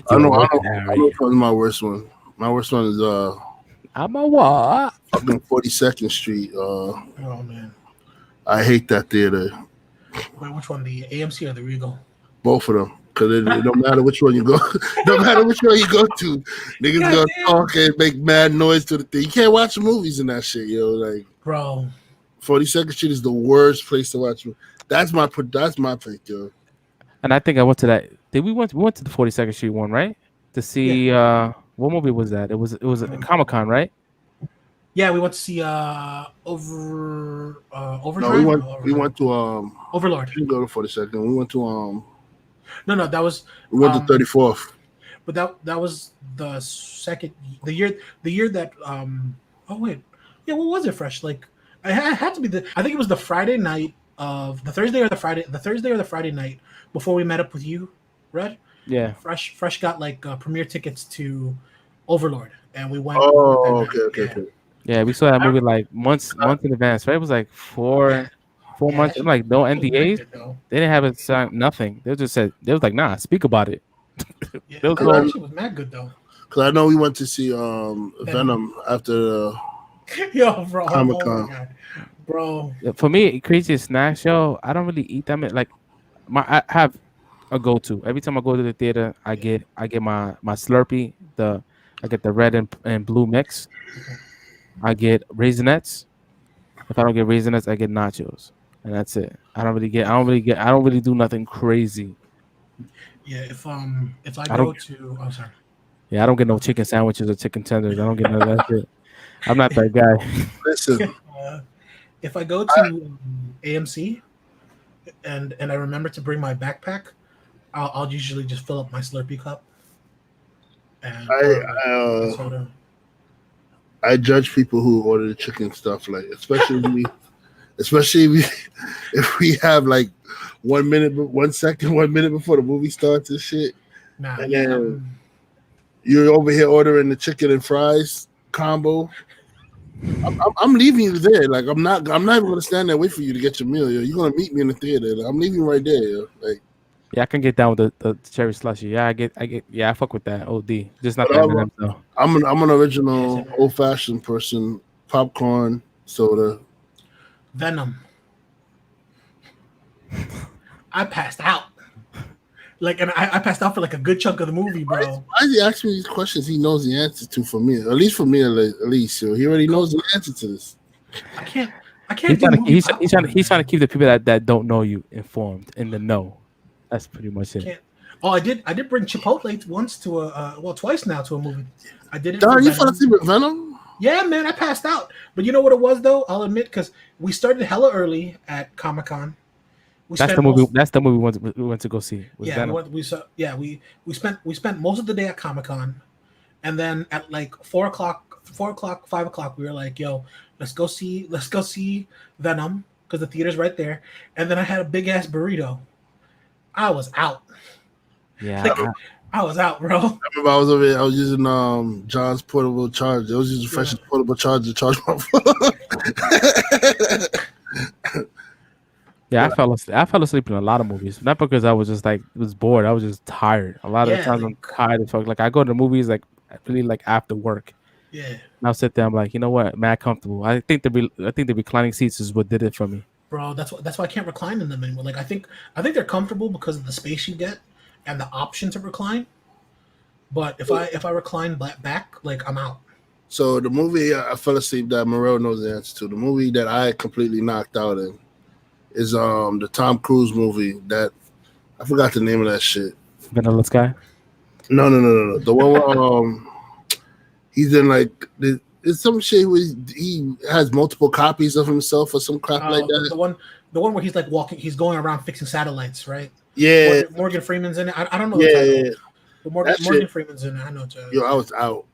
I know Harry. which one's my worst one. My worst one is I'm a what? fucking 42nd Street. Oh man. I hate that theater. Wait, which one? The AMC or the Regal? Both of them. Because it don't matter which one you go. No matter which one you go to. Niggas God gonna damn. talk and make mad noise to the thing. You can't watch movies in that shit, yo. Like Bro. 42nd Street is the worst place to watch. That's my pick, yo. And I think I went to that. We went to the 42nd Street one, right? To see what movie was that? It was a Comic-Con, right? Yeah, we went to see Overdrive. No, we went to Overlord. We didn't go to 42nd. We went to No, that was. we went to 34th. But that was the year that oh wait, yeah, what was it? Fresh, like I had to be I think it was the Friday night of the Thursday or the Friday night before we met up with you, Red. Yeah. Fresh got like premiere tickets to Overlord, and we went. Oh, that night. okay. Yeah, we saw that movie like months in advance, right? It was like four months. I'm like, no NDAs. They didn't have it signed, nothing. They just said they was like, nah, speak about it. Yeah, There was that no- actually was mad good though. Because I know we went to see Venom after Yo, bro, Comic-Con. Oh my God. bro. For me, craziest snacks, yo. I don't really eat them. Like I have a go to every time I go to the theater. I get my Slurpee. I get the red and blue mix. I get Raisinets. If I don't get Raisinets, I get nachos, and that's it. I don't really do nothing crazy. Yeah, if I I don't. go to, oh sorry, Yeah, I don't get no chicken sandwiches or chicken tenders. I don't get none of that shit. I'm not that guy. Listen, uh, if I go to AMC and I remember to bring my backpack, I'll usually just fill up my Slurpee cup and I or like a uh, soda. I judge people who order the chicken stuff, like especially if we have like 1 minute, 1 second, 1 minute before the movie starts and shit, Nah, and yeah, then you're over here ordering the chicken and fries combo. I'm leaving you there. Like I'm not even gonna stand there and wait for you to get your meal. Yo. You're gonna meet me in the theater. Like, I'm leaving right there. Yo. Like, Yeah, I can get down with the cherry slushy. Yeah, yeah, I fuck with that. OD, just not but the M&Ms though. I'm an yeah, original same here. old fashioned person. Popcorn, soda. Venom. I passed out. Like, and I passed out for like a good chunk of the movie, bro. Why is he asking me these questions he knows the answer to for me? At least for me, at least. So he already knows the answer to this. I can't He's do trying to movie popcorn, he's trying to man. keep the people that don't know you informed in the know. That's pretty much it. Can't. Oh, I did bring Chipotle once to twice now to a movie. I did it. Don, For you Venom. fell asleep with Venom? Yeah, man, I passed out. But you know what it was though? I'll admit, because we started hella early at Comic-Con. That's the movie. That's the movie we went to go see. Was Yeah, Venom. we spent most of the day at Comic-Con, and then at like 4 o'clock, 5 o'clock, we were like, "Yo, let's go see Venom," because the theater's right there. And then I had a big ass burrito. I was out. Yeah, Like, I was out, bro. I remember I was over here, I was using John's portable charger. I was using Fresh's portable charger to charge my phone. yeah. I fell asleep in a lot of movies. Not because I was just like was bored. I was just tired. A lot of the Yeah, times I'm tired as fuck. Like I go to the movies like really like after work. Yeah, And I'll sit there. I'm like, you know what? Mad comfortable. I think the reclining seats is what did it for me. bro. That's why I can't recline in them anymore. Like I think they're comfortable because of the space you get and the option to recline. But if I recline back, like I'm out. So the movie I fell asleep that Morel knows the answer to. The movie that I completely knocked out in is the Tom Cruise movie that I forgot the name of that shit. Vanilla Sky. No. The one where he's in like it's some shit where he has multiple copies of himself or some crap like that. The one where he's like walking, he's going around fixing satellites, right? Yeah. Morgan Freeman's in it. I don't know. Yeah. But Morgan Freeman's in it. I know. Yo, I was out.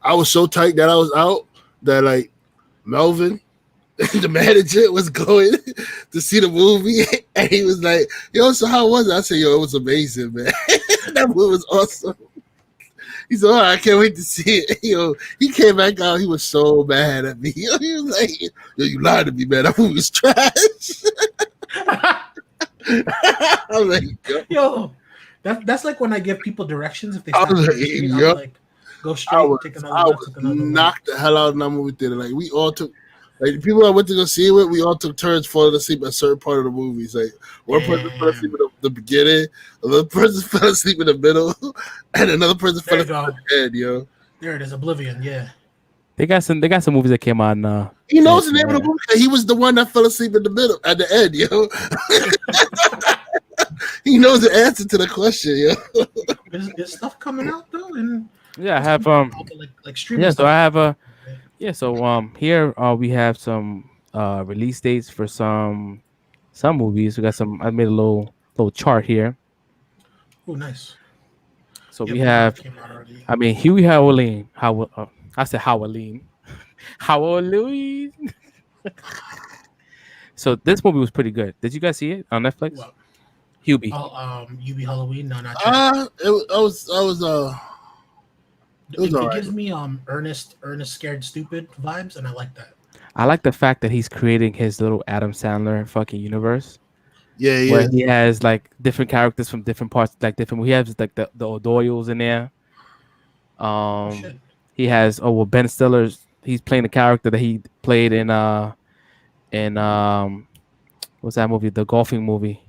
I was so tight that I was out that like Melvin, the manager, was going to see the movie, and he was like, "Yo, so how was it?" I said, "Yo, it was amazing, man. That movie was awesome." He said, "Oh, I can't wait to see it." Yo, he came back out. He was so mad at me. Yo, he was like, "Yo, you lied to me, man. That movie was trash." I'm like, yo, that's like when I give people directions if they I stop was on like, the street, yup. I'm like, go straight, take another I left, was take another left. knocked the hell out in that movie theater. Like we all took, like the people I went to go see it with, we all took turns falling asleep at a certain part of the movie. It's like one person fell asleep at the beginning, another person fell asleep in the middle, and another person fell asleep at the end. Yo, there it is, Oblivion. Yeah, They got some movies that came on. he knows the name of the movie. He was the one that fell asleep in the middle at the end. Yo, he knows the answer to the question. Yo, is stuff coming out though? And Yeah, I have like streaming. yeah, so stuff. I have here we have some release dates for some movies. We got some. I made a little chart here. Oh, nice. So Yeah, we but have. that came out already. I mean, Huey Howling. I said Howling. Howling. So this movie was pretty good. Did you guys see it on Netflix? What? Hubie. Oh, UB Halloween. No, not yet. it was it was It alright. gives me Ernest Scared Stupid vibes, and I like that. I like the fact that he's creating his little Adam Sandler fucking universe. Yeah. Where he has like different characters from different parts, like different. He has like the O'Doyles in there. Shit. He has Ben Stiller's. He's playing the character that he played in in what's that movie? The golfing movie.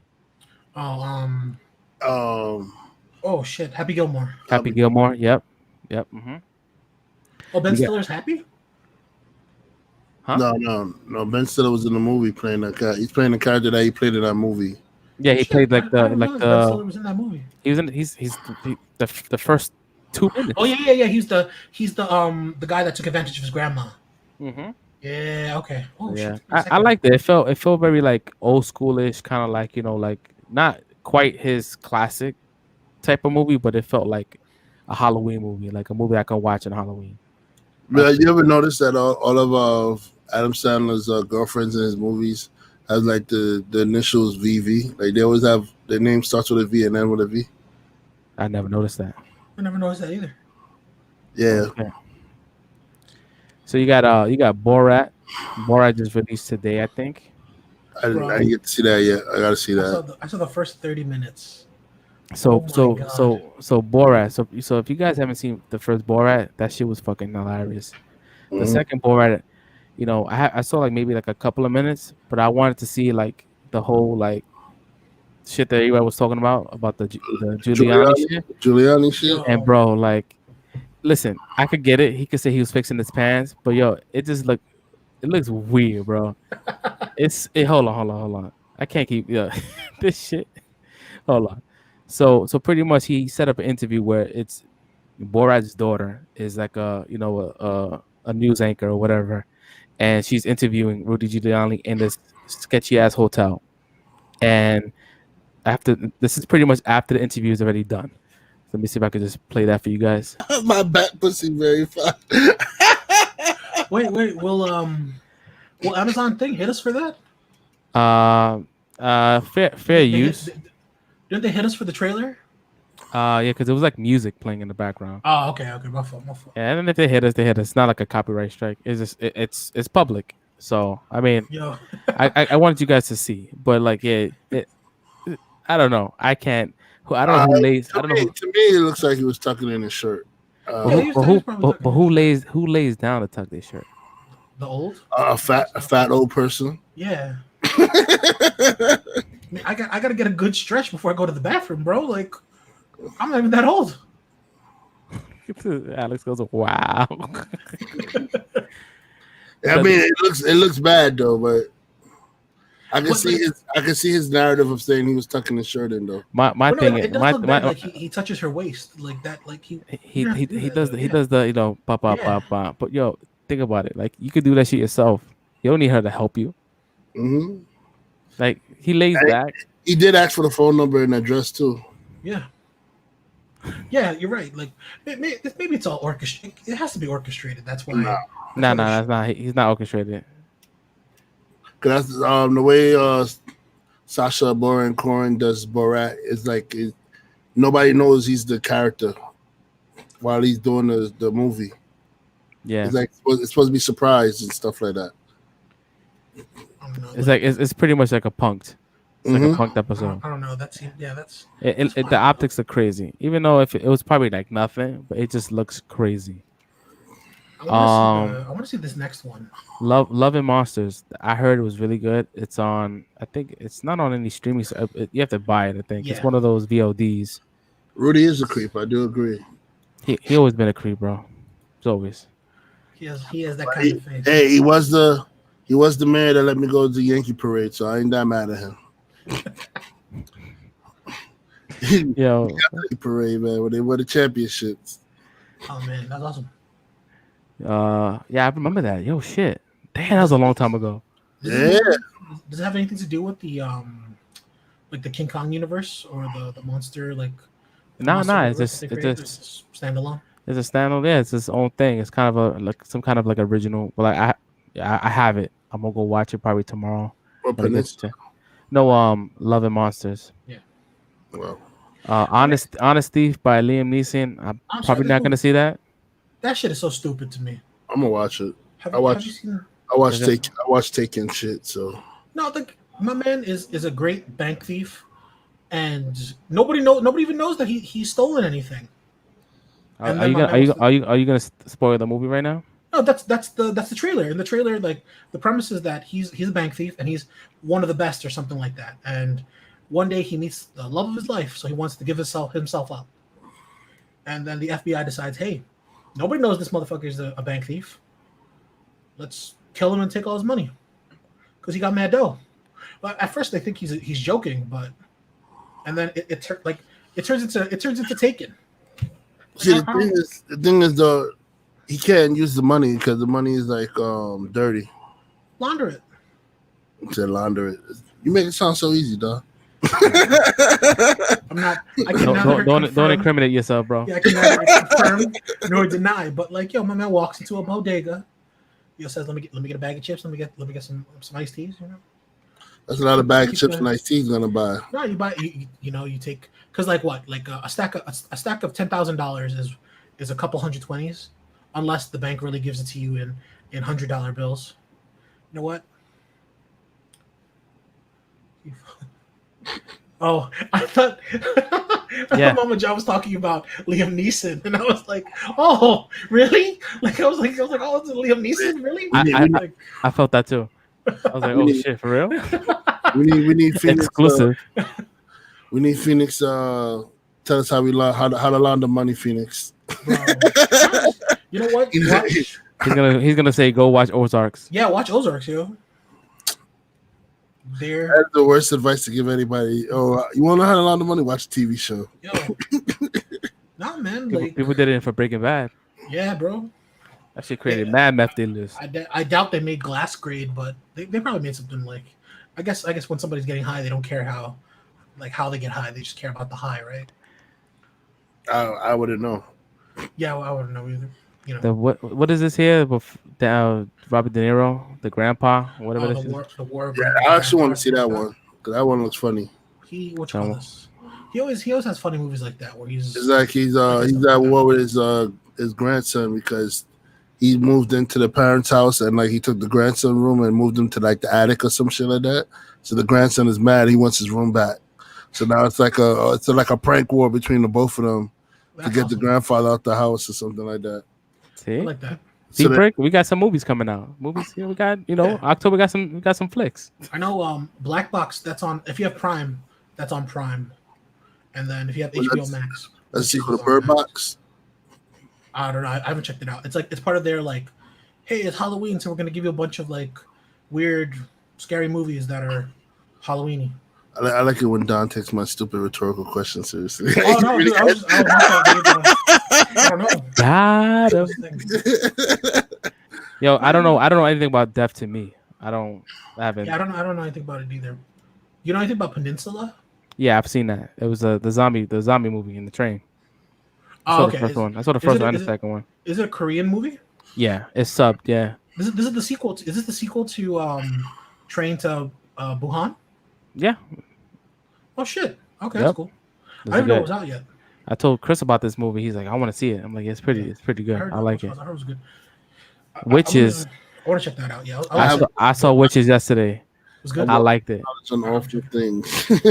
Oh, Um, oh shit, Happy Gilmore. Happy Gilmore. Yep. Mm-hmm. Oh, Ben You got- Stiller's happy. Huh? no. Ben Stiller was in the movie playing that guy. He's playing the character that he played in that movie. Yeah, Oh, he shit. played I like didn't realize Ben Stiller was in that movie. he was in he's the first 2 minutes. Oh yeah. He's the guy that took advantage of his grandma. Mm-hmm. Yeah. Okay. Oh Yeah, shit. I liked it. It felt very like old schoolish, kind of like like not quite his classic type of movie, but it felt like a Halloween movie, like a movie I can watch on Halloween. But you ever notice that all of Adam Sandler's girlfriends in his movies has like the initials VV? Like they always have their name starts with a V and end with a V. I never noticed that. I never noticed that either. Yeah. Okay. So you got Borat. Borat just released today, I think. I didn't get to see that yet. I gotta see that. I saw the first 30 minutes. So Oh my God. so Borat. So if you guys haven't seen the first Borat, that shit was fucking hilarious. The Mhm. second Borat, I saw like maybe like a couple of minutes, but I wanted to see like the whole like shit that everybody was talking about the Giuliani shit. Giuliani shit. Yo. And bro, like, listen, I could get it. He could say he was fixing his pants, but yo, it looks weird, bro. Hold on. I can't keep this shit. Hold on. So pretty much he set up an interview where it's Borat's daughter is like a news anchor or whatever, and she's interviewing Rudy Giuliani in this sketchy ass hotel. And this is pretty much after the interview is already done. Let me see if I can just play that for you guys. My back pussy very fine. Wait. Will Amazon thing hit us for that? Fair use. Didn't they hit us for the trailer? Yeah, because it was like music playing in the background. Oh, okay. My fault. Yeah, and then if they hit us, they hit us. It's not like a copyright strike. It's just it's public. So I mean, Yo. I wanted you guys to see, but like I don't know. I can't. I don't know who lays. I don't know. To me, it looks like he was tucking in his shirt. Who lays down to tuck their shirt? The old? A fat old person. Yeah. I gotta get a good stretch before I go to the bathroom, bro. Like, I'm not even that old. Alex goes, wow. I mean, it looks bad though, but I can see his narrative of saying he was tucking his shirt in though. My thing is, like he touches her waist like that, like he does the pop. But yo, think about it. Like you could do that shit yourself. You don't need her to help you. Mm-hmm. Like he lays back. He did ask for the phone number and address too. Yeah, you're right. Like maybe it's all orchestrated. It has to be orchestrated. That's why. No, that's not. He's not orchestrated. Cause that's the way Sacha Baron Cohen does Borat is like nobody knows he's the character while he's doing the movie. Yeah, it's like it's supposed to be surprised and stuff like that. It's like it's pretty much like a punked. It's like a punked episode. I don't know. That's the optics are crazy. Even though if it was probably like nothing, but it just looks crazy. I want to see this next one. Love and Monsters. I heard it was really good. It's on. I think it's not on any streaming. You have to buy it. I think it's one of those VODs. Rudy is a creep. I do agree. He always been a creep, bro. It's always. He has that kind of face. Hey, he was the man that let me go to the Yankee parade, so I ain't that mad at him. Yo, parade, man, when they won the championships. Oh man, that's awesome. Yeah, I remember that. Yo, shit. Damn, that was a long time ago. Yeah. Does it have anything to do with the like the King Kong universe or the monster like? No, it's just standalone. It's a standalone. Yeah, it's its own thing. It's kind of some kind of like original. Well, I have it. I'm gonna go watch it probably tomorrow. No, Love and Monsters. Yeah. Well. Honest Thief by Liam Neeson. I'm probably not gonna see that. That shit is so stupid to me. I'm gonna watch it. I watch Taken shit. So no, my man is a great bank thief, and nobody even knows that he's stolen anything. Are you gonna spoil the movie right now? No, that's the trailer. In the trailer, like the premise is that he's a bank thief and he's one of the best or something like that. And one day he meets the love of his life, so he wants to give himself up. And then the FBI decides, hey, nobody knows this motherfucker is a bank thief. Let's kill him and take all his money because he got mad dough. Well, at first they think he's joking, and then it turns into Taken. See, the thing is though, he can't use the money because the money is like dirty. Launder it. To launder it. You make it sound so easy, dog. I'm not. I can don't incriminate yourself, bro. Yeah, I can neither confirm nor deny. But like, yo, my man walks into a bodega. Yo, says, let me get a bag of chips. Let me get some iced teas. You know. That's not a bag of chips and iced tea he's gonna buy. No, you buy. You take because like what? Like a stack of $10,000 is a couple 120s, unless the bank really gives it to you in $100 bills. You know what? Oh, I thought Mama John was talking about Liam Neeson, and I was like, "Oh, really?" Like I was like, "Oh, it's Liam Neeson, really?" I felt that too. I was like, "Oh shit, for real?" We need Phoenix, exclusive. We need Phoenix. Tell us how to launder money, Phoenix. Bro, you know what? He's gonna say, "Go watch Ozarks." Yeah, watch Ozarks, yo. That's the worst advice to give anybody. Oh, you want to know how to launder money? Watch a TV show. Yo, nah, man. People did it for Breaking Bad. Yeah, bro. That shit created mad meth dealers. I doubt they made glass grade, but they probably made something like. I guess when somebody's getting high, they don't care how they get high. They just care about the high, right? I wouldn't know. Yeah, well, I wouldn't know either. You know. The what is this here? The Robert De Niro, the grandpa, whatever this is. The war. Yeah, I actually want to see that one because that one looks funny. He always has funny movies like that where he's. It's like he's at war with his grandson because he moved into the parents' house and like he took the grandson room and moved him to like the attic or some shit like that. So the grandson is mad. He wants his room back. So now it's like a prank war between the both of them to get the grandfather out the house or something like that. See? I like that. See, Brick, we got some movies coming out. Movies here, we got October. We got some flicks. I know. Black Box. That's on. If you have Prime, that's on Prime. And then if you have HBO Max, that's sequel to Bird Box. I don't know. I haven't checked it out. It's part of their like, hey, it's Halloween, so we're gonna give you a bunch of like weird, scary movies that are Halloweeny. I like it when Don takes my stupid rhetorical question seriously. Oh no, dude, I don't know. God, yo, I don't know anything about Death to Me. I haven't. Yeah, I don't know anything about it either. You know anything about Peninsula? Yeah, I've seen that. It was the zombie movie in the train. Oh, okay. I saw the first one and the second one. Is it a Korean movie? Yeah, it's subbed. Yeah. This is the sequel. Is this the sequel to Train to Busan? Yeah. Oh shit. Okay, that's cool. I didn't know it was out yet. I told Chris about this movie. He's like, I want to see it. I'm like, it's pretty good. I like it. I heard it was good. Witches. I want to check that out. Yeah, I saw Witches yesterday. It was good. I liked it. On awful things. Wait,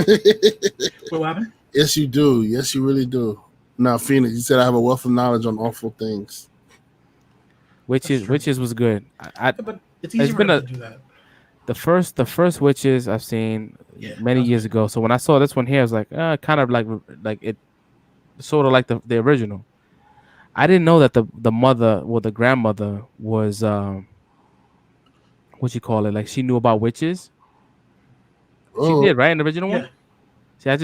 what happened? Yes, you do. Yes, you really do. Now, Phoenix, you said I have a wealth of knowledge on awful things. Witches was good. But it's easier to do that. The first Witches I've seen many years ago. So when I saw this one here, I was like, kind of like it, sort of like the original. I didn't know that the mother, or the grandmother, was what you call it? Like she knew about witches. Oh. She did, right? In the original one. See, that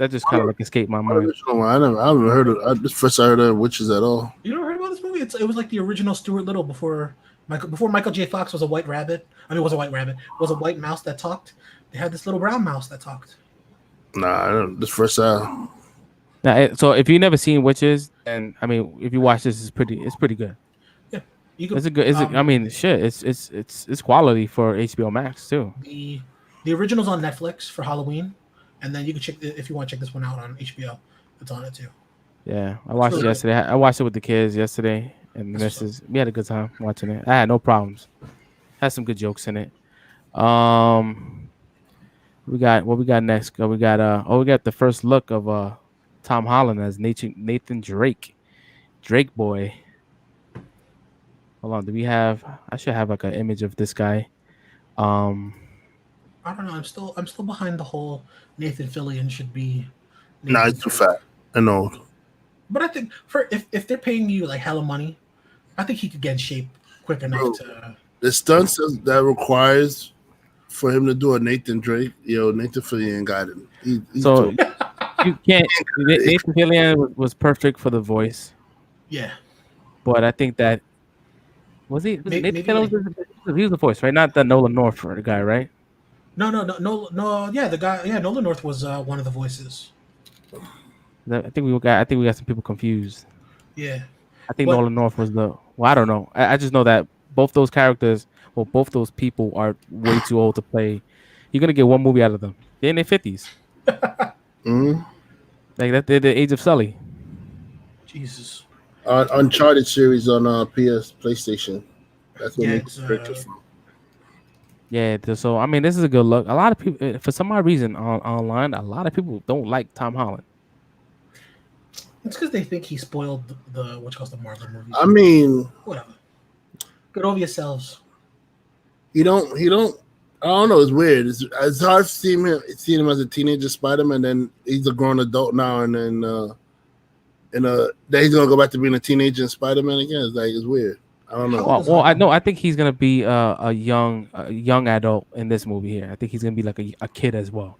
just kind of like escaped my mind. I haven't heard of. This first I heard of Witches at all. You never heard about this movie? It was like the original Stuart Little before Michael J. Fox was a white rabbit. I mean, was a white rabbit. Was a white mouse that talked. They had this little brown mouse that talked. Nah, I don't. This first time. Now, so if you've never seen Witches, and I mean, if you watch this, it's pretty good. Yeah, I mean, shit, it's quality for HBO Max too. The original's on Netflix for Halloween, and then you can check if you want to check this one out on HBO. It's on it too. Yeah, I watched it yesterday. I watched it with the kids yesterday, and we had a good time watching it. I had no problems. Had some good jokes in it. We got what we got next. We got the first look of Tom Holland as Nathan Drake boy. Hold on. Do we have? I should have like an image of this guy. Um, I don't know. I'm still behind the whole Nathan Fillion should be Nah, Nathan he's too Drake. fat and old. But I think for if they're paying you like hella money, I think he could get in shape quick enough Bro. to. The stunts that requires for him to do a Nathan Drake, Nathan Fillion got him. He's so too- you can't. Nathan Fillion was perfect for the voice, Yeah, but I think that was he. Was Maybe Nathan Fillion he was the voice, right? Not the Nolan North guy, right? no. Yeah, the guy. Yeah, Nolan North was one of the voices. I think we got some people confused. Yeah, I think What- Nolan North was the. Well, I don't know. I just know that both those characters, well, both those people are way too old to play. You're gonna get one movie out of them. They're in their 50s. Mhm. Like that, they're the age of Sully. Jesus. Uncharted series on PlayStation. That's what Yeah, Nathan it's, Drake is from. Yeah. So I mean, this is a good look. A lot of people, for some odd reason, online, a lot of people don't like Tom Holland. It's because they think he spoiled the what calls the Marvel movies. I mean, Whatever. Get over yourselves. he don't. I don't know. It's weird. It's hard seeing him as a teenager Spider-Man, then he's a grown adult now, and then then he's gonna go back to being a teenager in Spider-Man again. It's weird. I don't know. Well, I know. I think he's gonna be a young adult in this movie here. I think he's gonna be like a kid as well.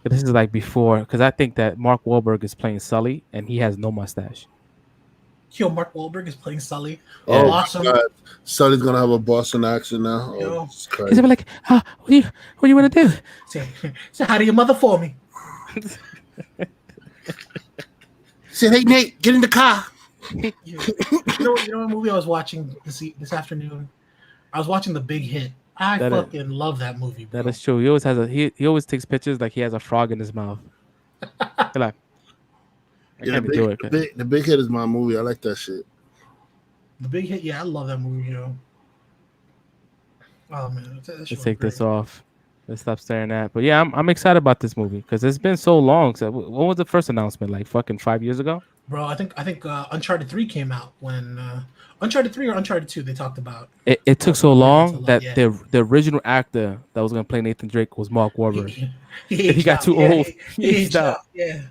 But this is like before, because I think that Mark Wahlberg is playing Sully, and he has no mustache. Yo, Mark Wahlberg is playing Sully. Oh, Awesome. God. Sully's gonna have a Boston accent now. Yo. Oh, Jesus Christ. He's gonna be like, what do you want to do? Say hi to your mother for me. Said, "Hey Nate, get in the car." You know what movie I was watching this afternoon? I was watching The Big Hit. I That is- fucking love that movie, bro. That is true. He always has he always takes pictures like he has a frog in his mouth. You're like, I Yeah, can't do it. the big Hit is my movie. I like that shit. The Big Hit, yeah, I love that movie, yo. Oh man, Let's take this off. Let's stop staring at. But yeah, I'm excited about this movie because it's been so long. So when was the first announcement? Like fucking 5 years ago? Bro, I think Uncharted 3 came out when Uncharted 3 or Uncharted 2 they talked about. It took so long that yeah. the original actor that was gonna play Nathan Drake was Mark Wahlberg. He got too old. He He aged stopped. out. Yeah.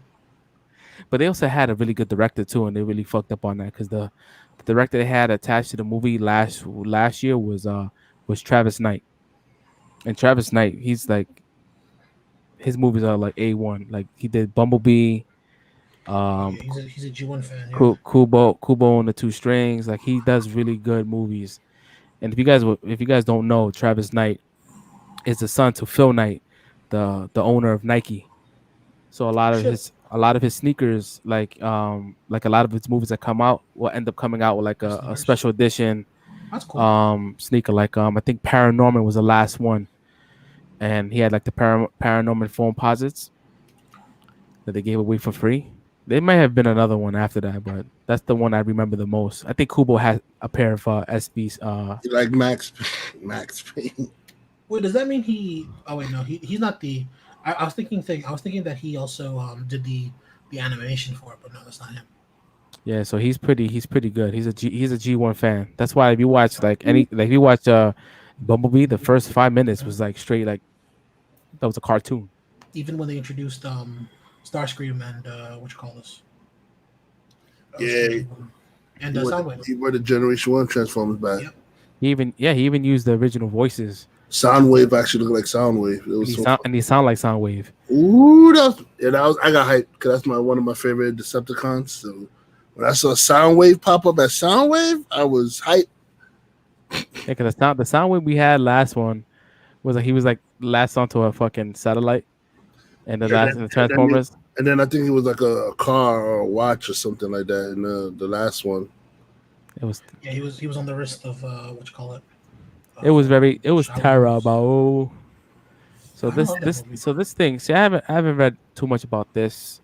But they also had a really good director too, and they really fucked up on that because the director they had attached to the movie last year was Travis Knight. And Travis Knight, he's like, his movies are like A1. Like he did Bumblebee, He's a G1 fan. Yeah. Kubo and the Two Strings. Like he does really good movies. And if you guys don't know, Travis Knight is the son to Phil Knight, the owner of Nike. So a lot of his sneakers, like a lot of his movies that come out will end up coming out with like a special edition That's cool. sneaker. Like I think Paranorman was the last one, and he had like the Paranorman foamposites that they gave away for free. There might have been another one after that, but that's the one I remember the most. I think Kubo had a pair of SBs. You like Max Payne. Wait, does that mean he? Oh wait, no, he's not the. I was thinking that he also did the animation for it, but no, that's not him. Yeah, so he's pretty good. He's a G1 fan. That's why if you watch if you watch Bumblebee, the first 5 minutes was like straight like that was a cartoon. Even when they introduced Starscream and what you call this? Yeah. And He Soundwave. brought the Generation 1 Transformers back. Yep. He even used the original voices. Soundwave actually looked like Soundwave. It was And he sound like Soundwave. Ooh, I got hyped because that's one of my favorite Decepticons. So when I saw Soundwave pop up as Soundwave, I was hyped. Yeah, because the Soundwave we had last one was like he was like last onto a fucking satellite, and the Transformers. And then I think it was like a car or a watch or something like that in the last one. It was he was on the wrist of what you call it. it was Shadows. terrible. So I love that movie. this thing. See, I haven't read too much about this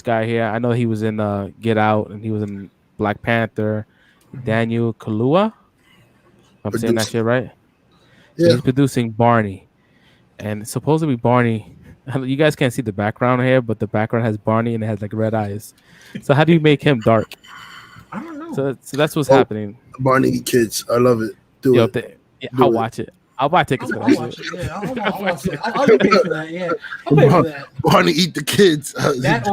guy here. I know he was in Get Out and he was in Black Panther. Daniel Kaluuya. I'm saying that shit right. Yeah. He's producing Barney, and supposedly Barney. You guys can't see the background here, but the background has Barney and it has like red eyes. So how do you make him dark? I don't know. know. So that's what's Oh. happening. Barney eat kids. I love it. Do Yo, it. I'll it. watch it. I'll buy tickets for I'll that watch shit. it. Yeah, I'll watch it. I'll get paid for that. Yeah, I'll pay for that. Barney eat the kids. That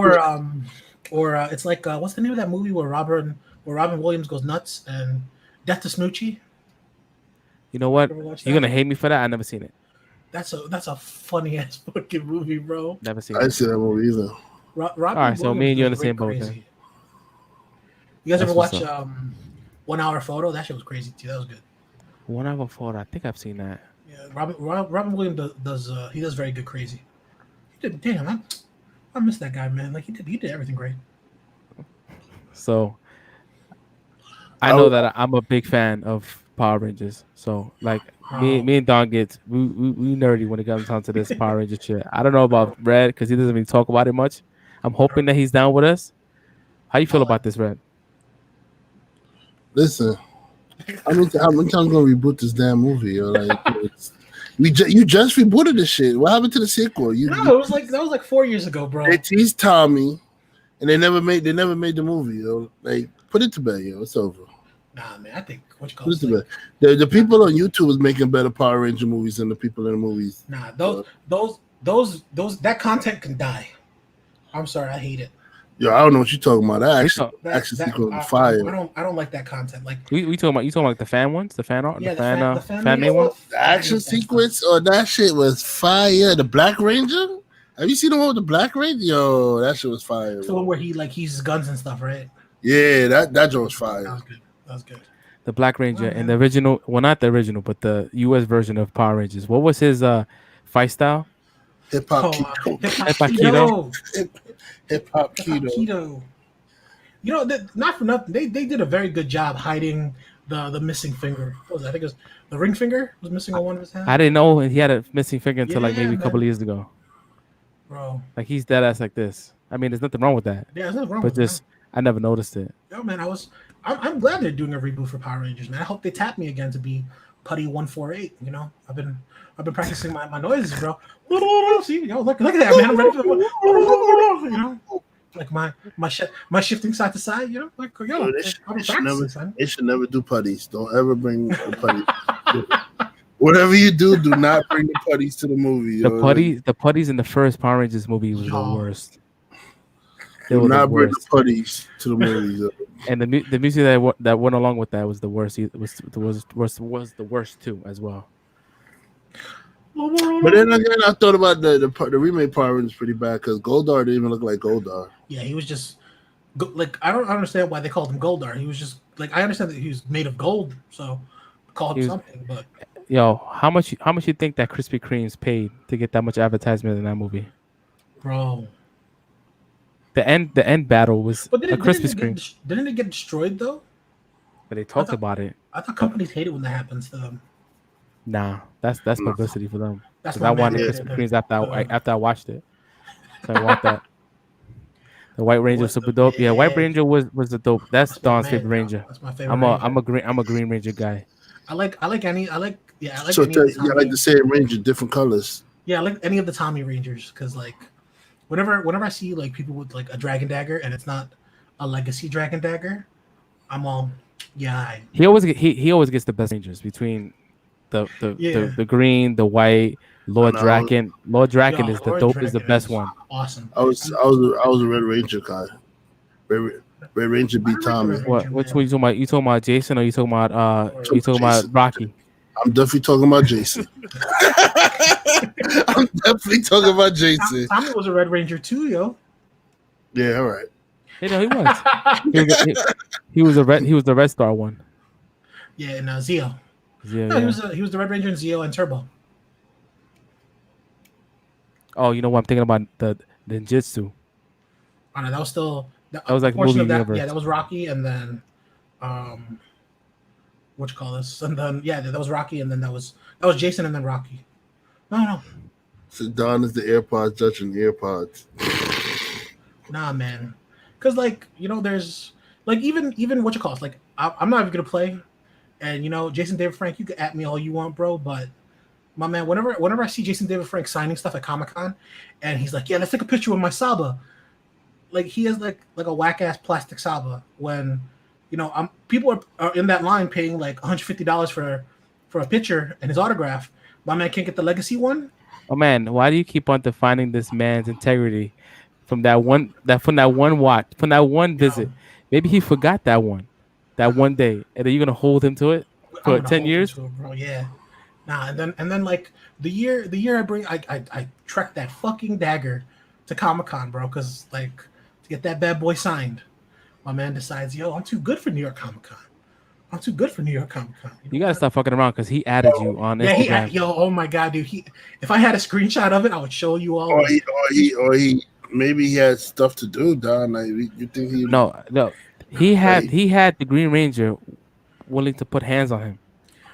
or it's like what's the name of that movie where Robin Williams goes nuts and Death to Snoochie? You know what? Ever watch You're that? gonna hate me for that. I never seen it. That's a funny ass fucking movie, bro. Never seen I didn't it. see that movie either. Robin All right, so me and you on the Williams same was boat crazy. then. You guys That's ever what's watch 1 Hour Photo? That shit was crazy too. That was good. 1 Hour Photo. I think I've seen that. Yeah, Robin Williams does he does very good crazy. He did, damn, I miss that guy, man. Like he did everything great. So I know that I'm a big fan of Power Rangers. So like me and Don gets we nerdy when it comes down to this Power Ranger shit. I don't know about Red because he doesn't really talk about it much. I'm hoping that he's down with us. How you feel about this, Red? Listen, how many times gonna reboot this damn movie? Yo? Like, you just rebooted this shit. What happened to the sequel? No, that was like 4 years ago, bro. They teased Tommy, and they never made the movie. Yo, like put it to bed, yo. It's over. Nah, man, I think what you call Put it it. to bed. The people on YouTube is making better Power Ranger movies than the people in the movies. Nah, those that content can die. I'm sorry, I hate it. Yo, I don't know what you're talking about. That action sequence was fire. I don't like that content. Like we talking about like the fan ones, the fan art, yeah, the fan fan made one. The action sequence or that shit was fire. The Black Ranger. Have you seen the one with the Black Ranger? Yo, that shit was fire. It's the one where he uses guns and stuff, right? Yeah, that joint was fire. That was good. The Black Ranger and the original, well, not the original, but the U.S. version of Power Rangers. What was his fight style? Hip hop Hip keto. Hip hop keto. You know, not for nothing. They did a very good job hiding the missing finger. What was that? I think it was the ring finger was missing on one of his hands. I didn't know he had a missing finger until like maybe a man. couple of years ago. Bro. Like he's dead ass like this. I mean, there's nothing wrong with that. Yeah, there's nothing wrong but with just that. I never noticed it. Yo, man, I'm glad they're doing a reboot for Power Rangers, man. I hope they tap me again to be Putty 148. You know, I've been practicing my noises, bro. See, yo, look at that, man. I'm ready for you know, like my shifting side to side. You know, like yo, they should never do putties. Don't ever bring the putties. Whatever you do not bring the putties to the movie. The putties in the first Power Rangers movie was the worst. Do not bring the putties to the movie. Yo. And the music that went along with that was the worst. It was the worst too as well. But then again, I thought about the remake Power Rangers pretty bad because Goldar didn't even look like Goldar. Yeah, he was just like I don't understand why they called him Goldar. He was just like I understand that he was made of gold, so call him something. But yo, how much you think that Krispy Kreme's paid to get that much advertisement in that movie, bro? The end battle was a Krispy Kreme. Didn't it get destroyed though? But they talked about it. I thought companies hate it when that happens to them. Nah, that's publicity for them. That's I wanted Krispy Kremes after I watched it. So I want that. The White Ranger was super dope. Yeah, White Ranger was the dope. That's Don's favorite Ranger. That's my favorite. I'm a Green Ranger guy. I like any. I like So I like the same Ranger, different colors. Yeah, I like any of the Tommy Rangers because like whenever I see like people with like a dragon dagger and it's not a legacy dragon dagger, I'm all He always gets the best Rangers between the green, the white. Lord Draken is the dope. Is the best one. Awesome. I was a Red Ranger guy. Red Ranger beat Tommy. Which one you talking about? You talking about Jason or you talking about Rocky? I'm definitely talking about Jason. I'm definitely talking about Jason. Tommy was a Red Ranger too, yo. Yeah, all right. You know he was. He was the Red Star one. Yeah, and Zeo. Yeah, he was the Red Ranger in Zeo and Turbo. Oh, you know what I'm thinking about the ninjutsu. Oh no, that was still that was like movie universe. Yeah, that was Rocky, and then what you call this? And then that was Rocky, and then that was Jason, and then Rocky. No. So Don is the AirPods judging the AirPods. Nah, man, because like there's like even what you call it. Like I'm not even gonna play, and Jason David Frank, you can at me all you want, bro, but. My man, whenever I see Jason David Frank signing stuff at Comic-Con, and he's like, "Yeah, let's take a picture with my Saba," like he has like a whack ass plastic Saba when People are in that line paying like $150 for a picture and his autograph. My man can't get the legacy one. Oh man, why do you keep on defining this man's integrity from that one You know, visit? Maybe he forgot that one day, and then you're gonna hold him to it I'm for gonna 10 hold him years? to it, bro. Yeah. Nah, and then like the year I trekked that fucking dagger to Comic Con, bro, because like to get that bad boy signed, my man decides, yo, I'm too good for New York Comic Con. I'm too good for New York Comic Con. You You know gotta what? stop fucking around because he added you on Yeah, Instagram. oh my god, dude. If I had a screenshot of it, I would show you all. Or he maybe he had stuff to do, Don. Like you think he No, he like, had the Green Ranger willing to put hands on him.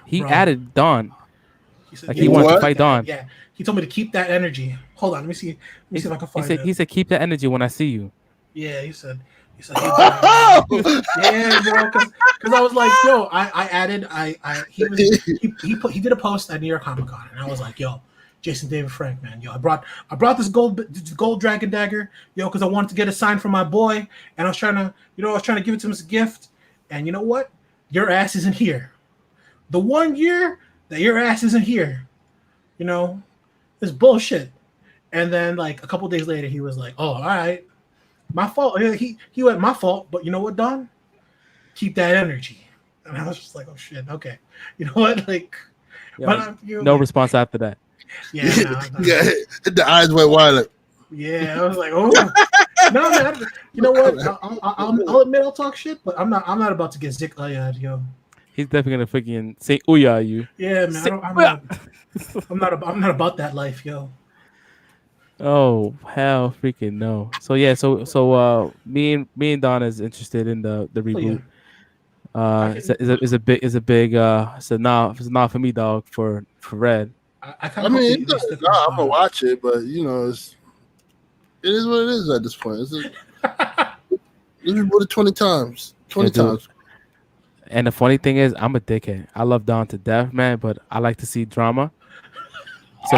He Bro. added Dawn, He said, like yeah, he he wanted told to me what? fight Dawn. yeah, he told me to keep that energy. Hold on, let me see. Let me see if I can find it. He said keep that energy when I see you. Yeah, he said, hey Don, yeah, bro, because I was like, yo, I added, he did a post at New York Comic Con, and I was like, yo, Jason David Frank, man, yo, I brought this gold dragon dagger, yo, because I wanted to get a sign from my boy, and I was trying to give it to him as a gift, and you know what? Your ass isn't here. The 1 year that your ass isn't here, you know, is bullshit. And then like a couple days later, he was like, "Oh, all right, my fault." He went, "My fault," but you know what, Don? Keep that energy. And I was just like, "Oh shit, okay." You know what? Like, Yeah, no response after that. Yeah, yeah, the eyes went wide. Yeah, I was like, "Oh." No, man. You know what? I'll admit I'll talk shit, but I'm not about to get zick. Yo. He's definitely gonna freaking say "Ouya" at you. Yeah, man. I'm not about that life, yo. Oh hell, freaking no! So yeah, me and Don is interested in the Oh, yeah. reboot. I can. Is a big it's a not for me, dog. For Red. I kind I of hope mean, they stick nah, with. I'm gonna watch it, but you know, it is what it is at this point. It's rebooted 20 times. 20 Yeah, dude. times. And the funny thing is, I'm a dickhead. I love Don to death, man, but I like to see drama. So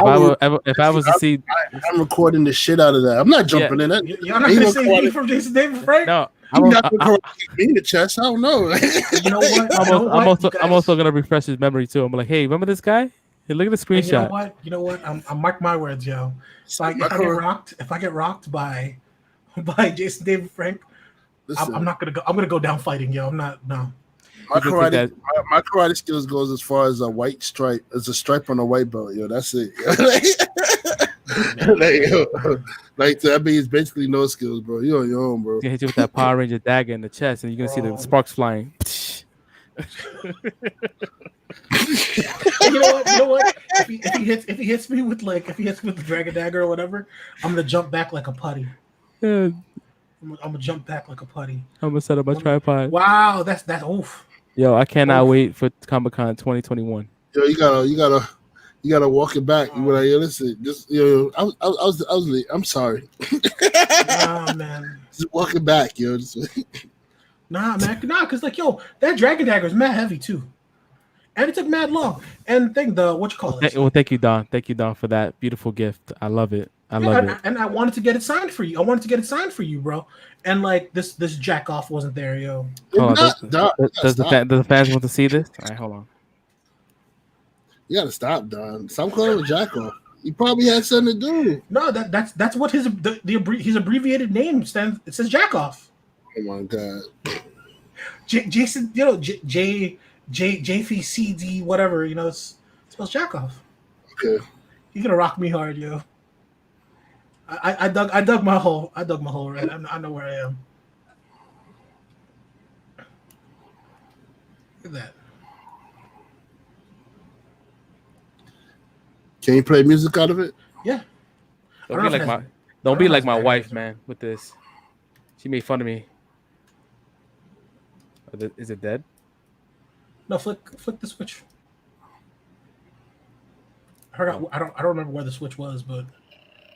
if I was to see, I'm recording the shit out of that. I'm not jumping in it. You're not gonna say me from Jason David Frank? no, I'm not going to kick me in the chest. I don't know. You know what? I'm also gonna refresh his memory too. I'm like, hey, remember this guy? Hey, look at the screenshot. You know what? I'm mark my words, yo. If I get rocked by Jason David Frank, Listen, I'm not gonna go. I'm gonna go down fighting, yo. I'm not. No. My karate skills goes as far as a white stripe, as a stripe on a white belt, yo. That's it. Like that means basically no skills, bro. You on your own, bro. He hit you with that Power Ranger dagger in the chest, and you're gonna see the sparks flying. You know what? If he hits me with the dragon dagger or whatever, I'm gonna jump back like a putty. Yeah. I'm gonna jump back like a putty. I'm gonna set up my tripod. Wow, that's oof. Yo, I cannot wait for Comic-Con 2021. Yo, you gotta walk it back. You like, yo, listen, just I was late. I'm sorry. Nah, man. Just walk it back, yo. Nah, man. Nah, cause like, yo, that dragon dagger is mad heavy too, and it took mad long. And what you call it? Well, thank you, Don. Thank you, Don, for that beautiful gift. I love it. I love it. And I wanted to get it signed for you. Bro. And like this jack off wasn't there, yo. Hold on. Does the fans want to see this? All right, hold on. You gotta stop, Don. Stop calling him jack off. He probably had something to do. No, that's what his abbreviated name stands. It says jack off. Oh my god. Jason, JFCD, whatever, it spells jack off. Okay. You're gonna rock me hard, yo. I dug my hole. Right. I know where I am. Look at that. Can you play music out of it? Yeah. Don't be like my wife, man. With this, she made fun of me. Is it dead? No, flick the switch. I don't remember where the switch was, but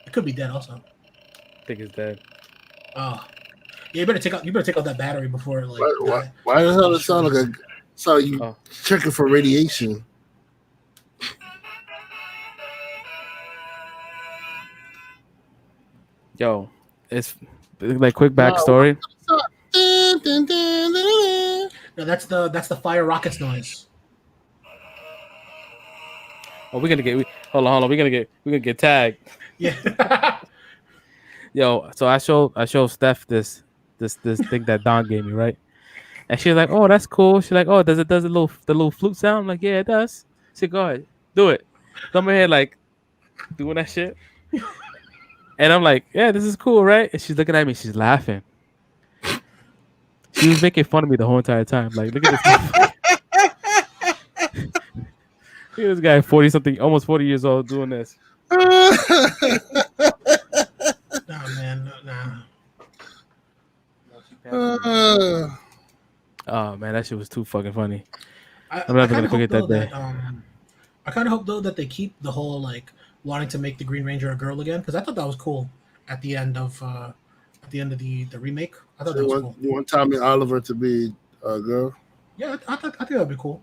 it could be dead also. I think it's dead. Oh. Yeah, you better take out that battery before it why the hell does it sound like you checking for radiation? Yo, it's like quick backstory. No, that's the fire rockets noise. Oh, we're gonna get. Hold on. We're gonna get tagged. Yeah. Yo, so I showed Steph this thing that Don gave me, right? And she's like, "Oh, that's cool." She's like, "Oh, does it the little flute sound?" I'm like, "Yeah, it does." She said, "Go ahead, do it." So I'm here like doing that shit, and I'm like, "Yeah, this is cool, right?" And she's looking at me, she's laughing. She was making fun of me the whole entire time. Like, look at this motherfucker. Look at this guy, 40 something, almost 40 years old, doing this. Nah, man, nah. Oh man, that shit was too fucking funny. I I'm never kind gonna of hope forget though that day. that I kind of hope though that they keep the whole like wanting to make the Green Ranger a girl again, because I thought that was cool at the end of the remake. I thought So that was cool. you want Tommy Oliver to be a girl? Yeah, I think that'd be cool.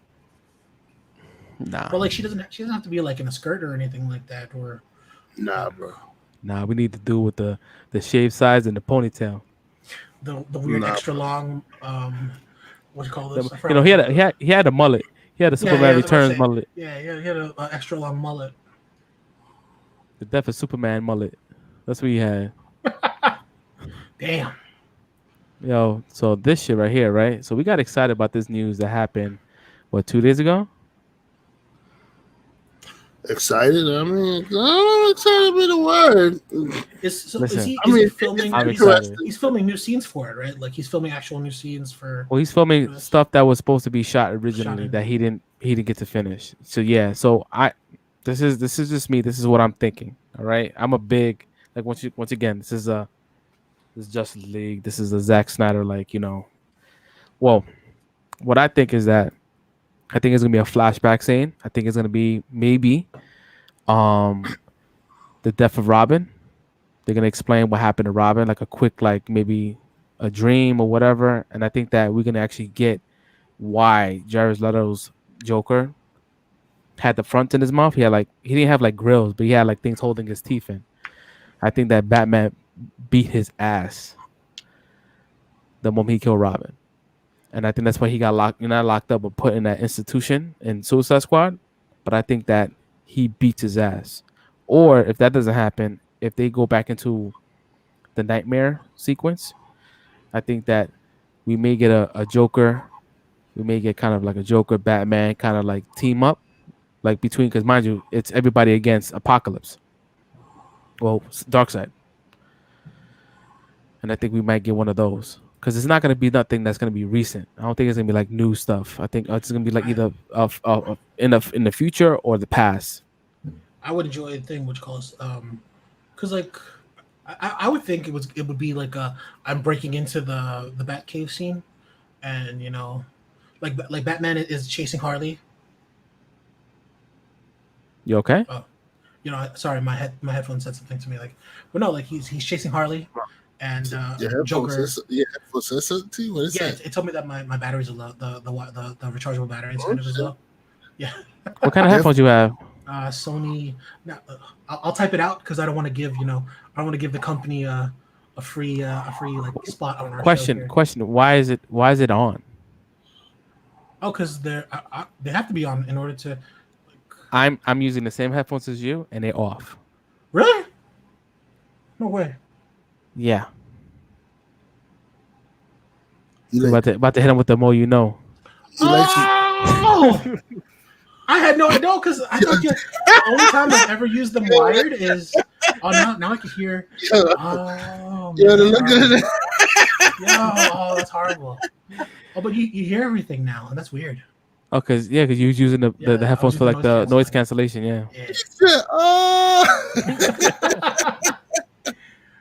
Nah, But like she doesn't have to be like in a skirt or anything like that, or Nah, bro. we need to do with the shaved sides and the ponytail. the weird Nah, extra long what do you call this? I You know, forgot he had a mullet. He had a yeah, Superman I was about to Returns say, mullet. yeah, he had a extra long mullet. The Death of Superman mullet. That's what he had. Damn. Yo, so this shit right here, right? So we got excited about this news that happened, 2 days ago? Excited? I mean, oh, excited be the word. Is Listen, he filming? I'm He's, excited. he's filming new scenes for it, right? Like he's filming actual new scenes for. Well, he's filming this. stuff that was supposed to be shot originally in. that he didn't get to finish. So yeah, so this is just me. This is what I'm thinking. All right, I'm a big like once again, this is Justice League. This is a Zack Snyder Well, what I think is that I think it's gonna be a flashback scene. I think it's gonna be maybe the death of Robin. They're gonna explain what happened to Robin, like a quick maybe a dream or whatever. And I think that we're gonna actually get why Jared Leto's Joker had the front in his mouth. He didn't have like grills, but he had like things holding his teeth in. I think that Batman beat his ass the moment he killed Robin. And I think that's why he got not locked up, but put in that institution in Suicide Squad. But I think that he beats his ass. Or if that doesn't happen, if they go back into the nightmare sequence, I think that we may get a Joker. We may get kind of like a Joker Batman kind of like team up, like between, because mind you, it's everybody against Apocalypse. Well, Darkseid. And I think we might get one of those. Because it's not going to be nothing that's going to be recent. I don't think it's going to be like new stuff. I think it's going to be like either in the future or the past. I would enjoy a thing which calls because like I would think it would be like I'm breaking into the Batcave scene, and like Batman is chasing Harley. You okay? Sorry, my headphones said something to me but no, like he's chasing Harley, and Joker. Headphones said something to you? What is that? It told me that my batteries are low. The rechargeable battery is kind of as low. Yeah. What kind of headphones you have? Sony. Now, I'll type it out because I don't want to give I don't want to give the company a free like spot on our show here. Question. Why is it on? Oh, because they have to be on in order to. I'm using the same headphones as you, and they're off. Really? No way. Yeah. About to hit him with the more you know. Oh! I had no idea because I thought the only time I've ever used them wired is. Oh, now I can hear. Oh, that's horrible. Oh, but you hear everything now, and that's weird. Oh, because you was using the headphones for like the noise cancellation. Yeah.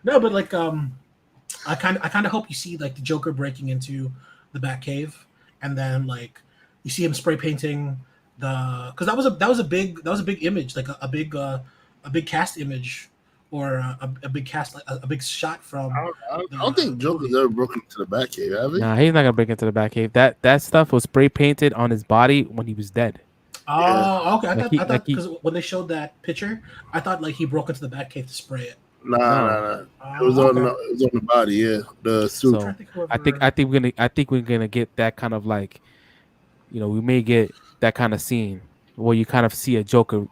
No, but like I kind of hope you see like the Joker breaking into the Batcave, and then like you see him spray painting because that was a big image, like a big cast image, or a big cast, like a big shot from. I don't think Joker's ever broken into the Batcave, have he? Nah, he's not gonna break into the Batcave. That stuff was spray painted on his body when he was dead. Oh, okay. I thought because when they showed that picture, I thought like he broke into the Batcave to spray it. Nah. It was Okay. on the body, yeah. The suit. I'm So trying to think whoever. I think we're gonna get that kind of like, we may get that kind of scene where you kind of see a Joker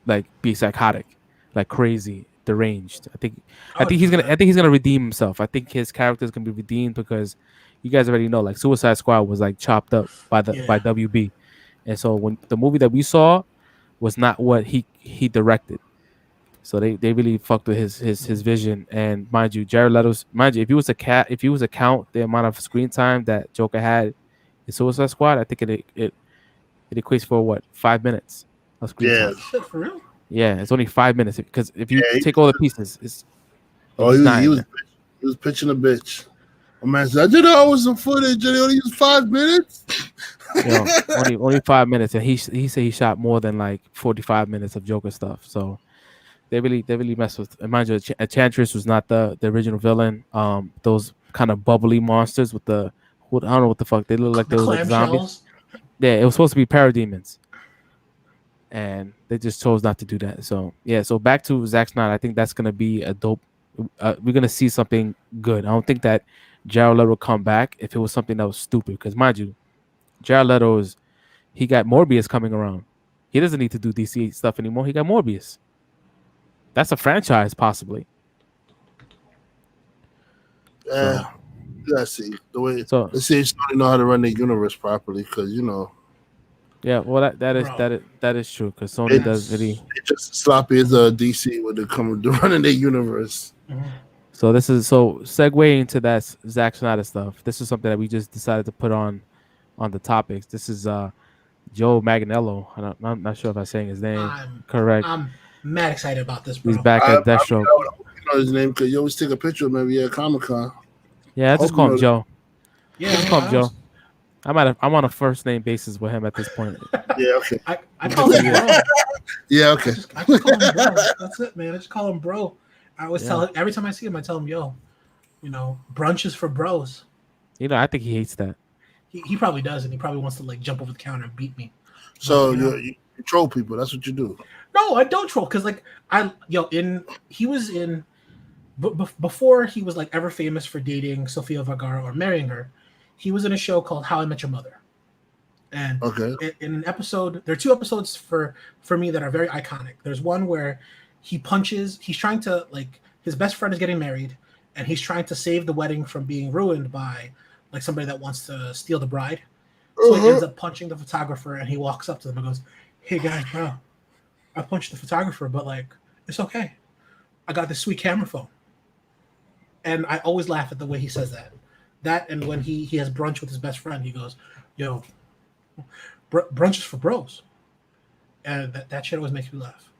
like be psychotic, like crazy, deranged. I would enjoy that. I think he's gonna redeem himself. I think his character is gonna be redeemed because you guys already know like Suicide Squad was like chopped up by Yeah. WB, and so when the movie that we saw was not what he directed. So they really fucked with his vision. And mind you, Jared Leto's mind you, if you was to count the amount of screen time that Joker had in Suicide Squad, I think it equates for what 5 minutes of screen Yeah. time. Shit, for real? Yeah, it's only 5 minutes because if you Yeah, take all the pieces, Oh, he's not he in was there. he was pitching a bitch. Oh man said, I did always some footage and it only used 5 minutes. Only 5 minutes, and he said he shot more than like 45 minutes of Joker stuff. So they really messed with. And mind you, Enchantress was not the original villain. Those kind of bubbly monsters with I don't know what the fuck they look like. The They was like zombies. clamshells. Yeah, it was supposed to be parademons, and they just chose not to do that. So yeah, so back to Zack Snyder. I think that's gonna be a dope. We're gonna see something good. I don't think that Jared Leto will come back if it was something that was stupid. Because mind you, Jared Leto he got Morbius coming around. He doesn't need to do DC stuff anymore. He got Morbius. That's a franchise possibly. Yeah. Let's see the way. So Let's see if Sony know how to run their universe properly, because yeah, well Bro. that is true because Sony It's- does really. it's just as sloppy as DC when they come to running their universe. Mhm. So this is so segueing into that Zack Snyder stuff. This is something that we just decided to put on the topics. This is Joe Manganiello. I'm not sure if I'm saying his name I'm correct. mad excited about this, bro. He's back I at Deathstroke. hope you know his name because you always take a picture of him every year at Comic-Con. Yeah, I just hope call you him know Joe. Yeah, Just call him I Joe. was- I'm on a first name basis with him at this point. Yeah, okay. I call him bro. Yeah, okay. I just call him bro. That's it, man. I just call him bro. I always Yeah. tell him every time I see him, I tell him, yo, brunch is for bros. I think he hates that. He probably does, and he probably wants to like jump over the counter and beat me. So But, you troll people. That's what you do. No, I don't troll because like he was in before he was like ever famous for dating Sofia Vergara or marrying her. He was in a show called How I Met Your Mother, and Okay. in an episode, there are two episodes for me that are very iconic. There's one where he's trying to like his best friend is getting married, and he's trying to save the wedding from being ruined by like somebody that wants to steal the bride. So he ends up punching the photographer, and he walks up to them and goes, "Hey guys, bro, I punched the photographer, but like it's okay. I got this sweet camera phone." And I always laugh at the way he says that. That and when he has brunch with his best friend, he goes, "Yo, brunch is for bros," and that shit always makes me laugh.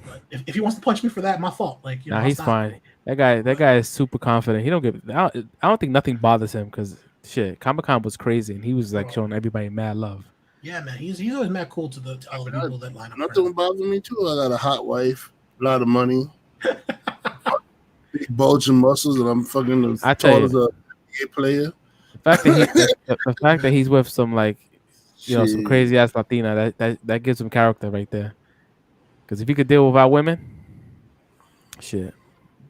But if he wants to punch me for that, my fault. Like, Nah, I'll he's stop. fine. That guy is super confident. He don't give. I don't think nothing bothers him because shit, Comic Con was crazy and he was like showing everybody mad love. Yeah, man, he's always mad cool to all the people that line up. for Nothing him. bothers me too. I got a hot wife, a lot of money, big bulging muscles, and I'm fucking as I tell tall you. as a NBA player. The fact that he's with some like some Shit. crazy ass Latina that gives him character right there. Because if he could deal with our women, shit,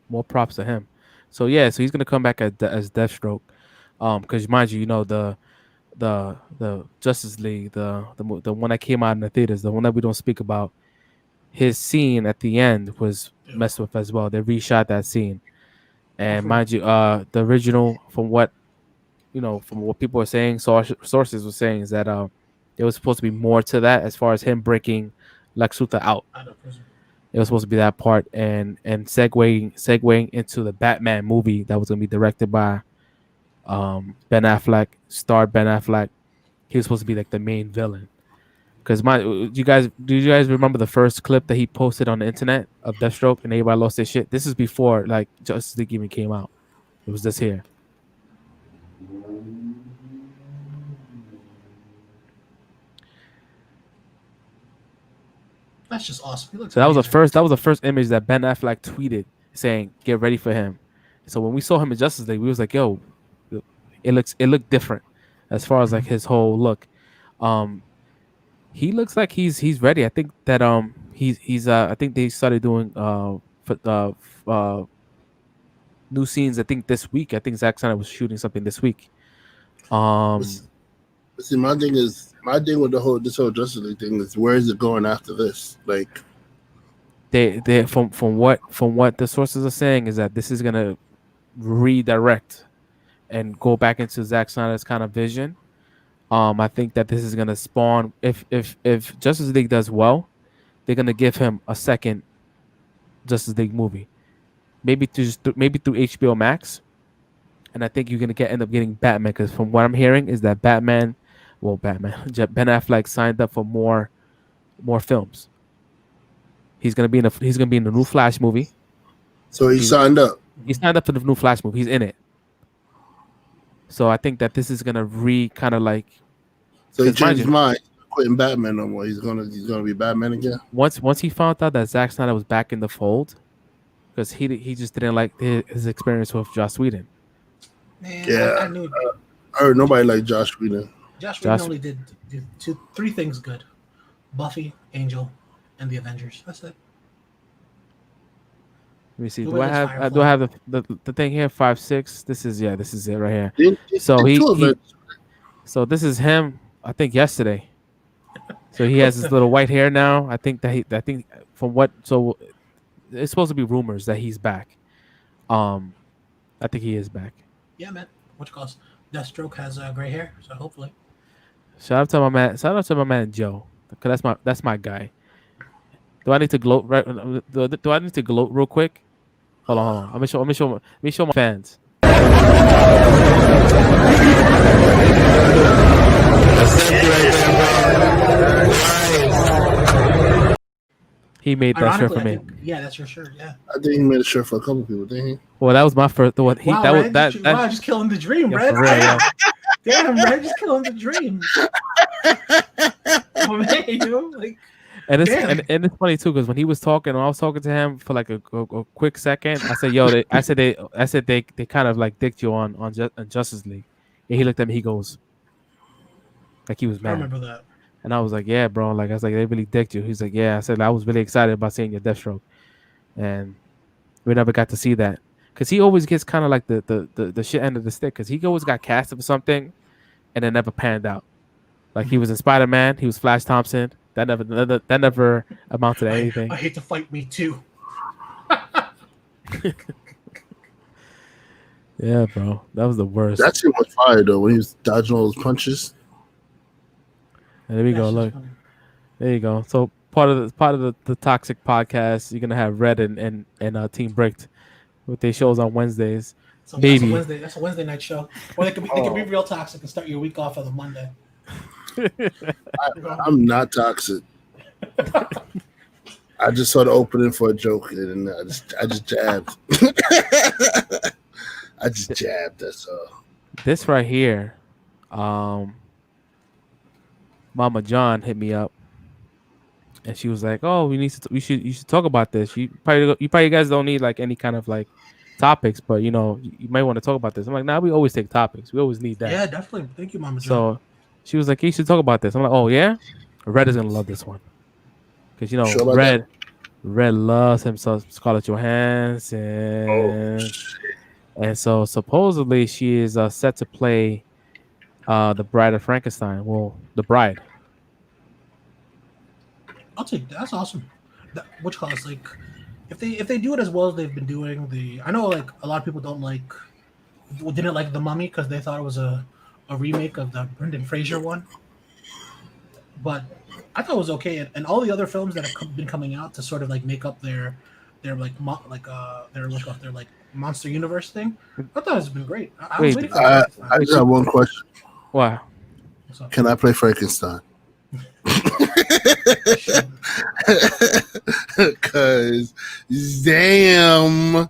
more props to him. So yeah, so he's gonna come back as Deathstroke. Because mind you, the Justice League, the one that came out in the theaters, the one that we don't speak about, his scene at the end was messed with as well. They reshot that scene, and mind you, the original, from what people are saying, sources were saying, is that there was supposed to be more to that as far as him breaking Lex Luthor out. I know, prison. It was supposed to be that part, and segueing into the Batman movie that was gonna be directed by Ben Affleck, starred Ben Affleck. He was supposed to be like the main villain. Because do you guys remember the first clip that he posted on the internet of Deathstroke and everybody lost their shit? This is before like Justice League even came out. It was this here. That's just awesome. He looks So that was amazing. the first image that Ben Affleck tweeted saying, "Get ready for him." So when we saw him in Justice League, we was like, "Yo, it looked different as far as like his whole look." He looks like he's ready. I think that he's I think they started doing new scenes. I think this week. I think Zack Snyder was shooting something this week. See, my thing with this whole Justice League thing is, where is it going after this? Like, they from what the sources are saying is that this is gonna redirect and go back into Zack Snyder's kind of vision. I think that this is gonna spawn, if Justice League does well, they're gonna give him a second Justice League movie, maybe through HBO Max, and I think you're gonna end up getting Batman, because from what I'm hearing is that Ben Affleck signed up for more films. He's gonna be in the new Flash movie. So he signed up. He signed up for the new Flash movie. He's in it. So I think that this is gonna kind of like. So he changed his mind, quitting Batman no more. He's gonna be Batman again. Once he found out that Zack Snyder was back in the fold, because he just didn't like his experience with Joss Whedon. Man, Yeah, I knew I heard nobody like Josh Whedon. Josh Whedon only did three things good: Buffy, Angel, and the Avengers. That's it. Let me see. Who Do I was have Firefly? do I have the thing here? 5'6". This is it right here. So so this is him. I think yesterday. So he has his little white hair now. I think from what, so it's supposed to be rumors that he's back. I think he is back. Yeah, man. What you call it? Deathstroke has gray hair, so hopefully. Shout out to my man Joe, because that's my guy. Do I need to gloat? Right? Do I need to gloat real quick? Hold on. Let me show my fans. He made that shirt for me. Yeah, that's your shirt. Yeah. I think he made a shirt for a couple people, didn't he? Well, that was my first. Wow, just killing the dream, yeah, Red. for real, yeah. Damn, Red, just killing the dream. Oh man, like. And it's funny too, because when he was talking, I was talking to him for like a quick second. I said, "Yo," they kind of like dicked you on Justice League, and he looked at me. He goes, like he was mad. I remember that. And I was like, "Yeah, bro." Like I was like, "They really dicked you." He's like, "Yeah." I said, "I was really excited about seeing your Deathstroke," and we never got to see that, because he always gets kind of like the shit end of the stick, because he always got casted for something, and it never panned out. Like he was in Spider-Man, he was Flash Thompson. That never amounted to anything. I hate to fight me too. Yeah, bro, that was the worst. That shit was fire though, when he was dodging all those punches. And there we go. Look, there you go. So part of the Toxic podcast, you're gonna have Red and Team Bricked with their shows on Wednesdays. So Baby, that's a Wednesday night show. Or they can be real toxic and start your week off on a Monday. I'm not toxic. I just saw the opening for a joke, and I just jabbed. I just jabbed. That's all. This right here, Mama John hit me up, and she was like, "Oh, you should talk about this. You probably guys don't need like any kind of like topics, but you might want to talk about this." I'm like, "Nah, we always take topics. We always need that." Yeah, definitely. Thank you, Mama John. So she was like, "You should talk about this." I'm like, "Oh yeah." Red is gonna love this one, because Red loves himself Scarlett Johansson, and so supposedly she is set to play the Bride of Frankenstein. Well, the Bride. I'll take that. That's awesome. Which cause like, if they do it as well as they've been doing I know like a lot of people didn't like The Mummy because they thought it was a remake of the Brendan Fraser one, but I thought it was okay, and all the other films that have been coming out to sort of like make up their like monster universe thing, I thought it's been great. I just have one question. Wow. Can I play Frankenstein? Because damn.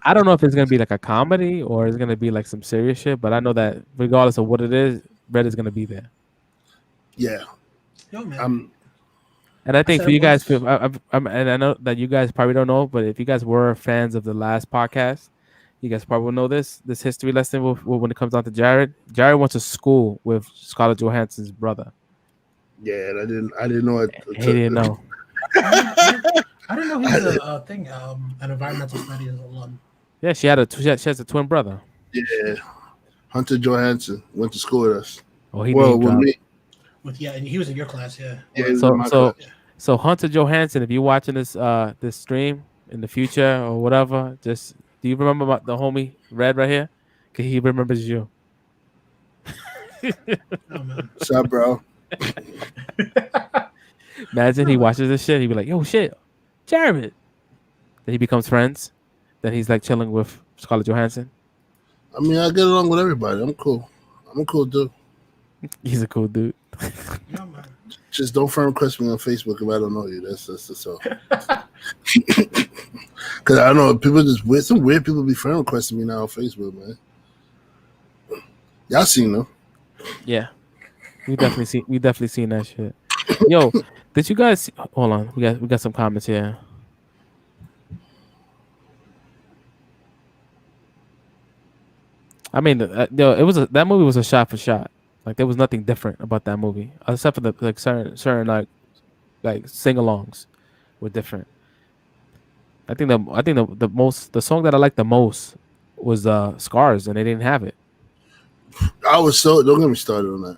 I don't know if it's gonna be like a comedy or it's gonna be like some serious shit, but I know that regardless of what it is, Red is gonna be there. Yeah. Yo, man. And I think for you guys, and I know that you guys probably don't know, but if you guys were fans of the last podcast, you guys probably will know this history lesson when it comes down to Jared. Jared went to school with Scarlett Johansson's brother. Yeah, and I didn't know it. He didn't know. I didn't know he was a thing, an environmental studies alum. Yeah, she has a twin brother. Yeah, Hunter Johansson went to school with us. Oh, he Well, name with dropped. me. And he was in your class, yeah. Yeah, he was So in my so class. so Hunter Johansson, if you're watching this stream in the future or whatever, just do you remember the homie Red right here? 'Cause he remembers you. Oh man. What's up, bro? Imagine he watches this shit, he'd be like, "Yo, shit, Jared." Then he becomes friends. Then he's like chilling with Scarlett Johansson. I mean, I get along with everybody. I'm cool. I'm a cool dude. He's a cool dude. Yeah, man. Just don't friend request me on Facebook if I don't know you. That's all. Because I know people some weird people be friend requesting me now on Facebook, man. Y'all seen them? Yeah, we definitely seen that shit. Yo, did you guys hold on? We got some comments here. I mean, yo, that movie was a shot for shot. Like there was nothing different about that movie except for the like certain like sing-alongs were different. I think the song that I liked the most was Scars, and they didn't have it. I was so don't get me started on that.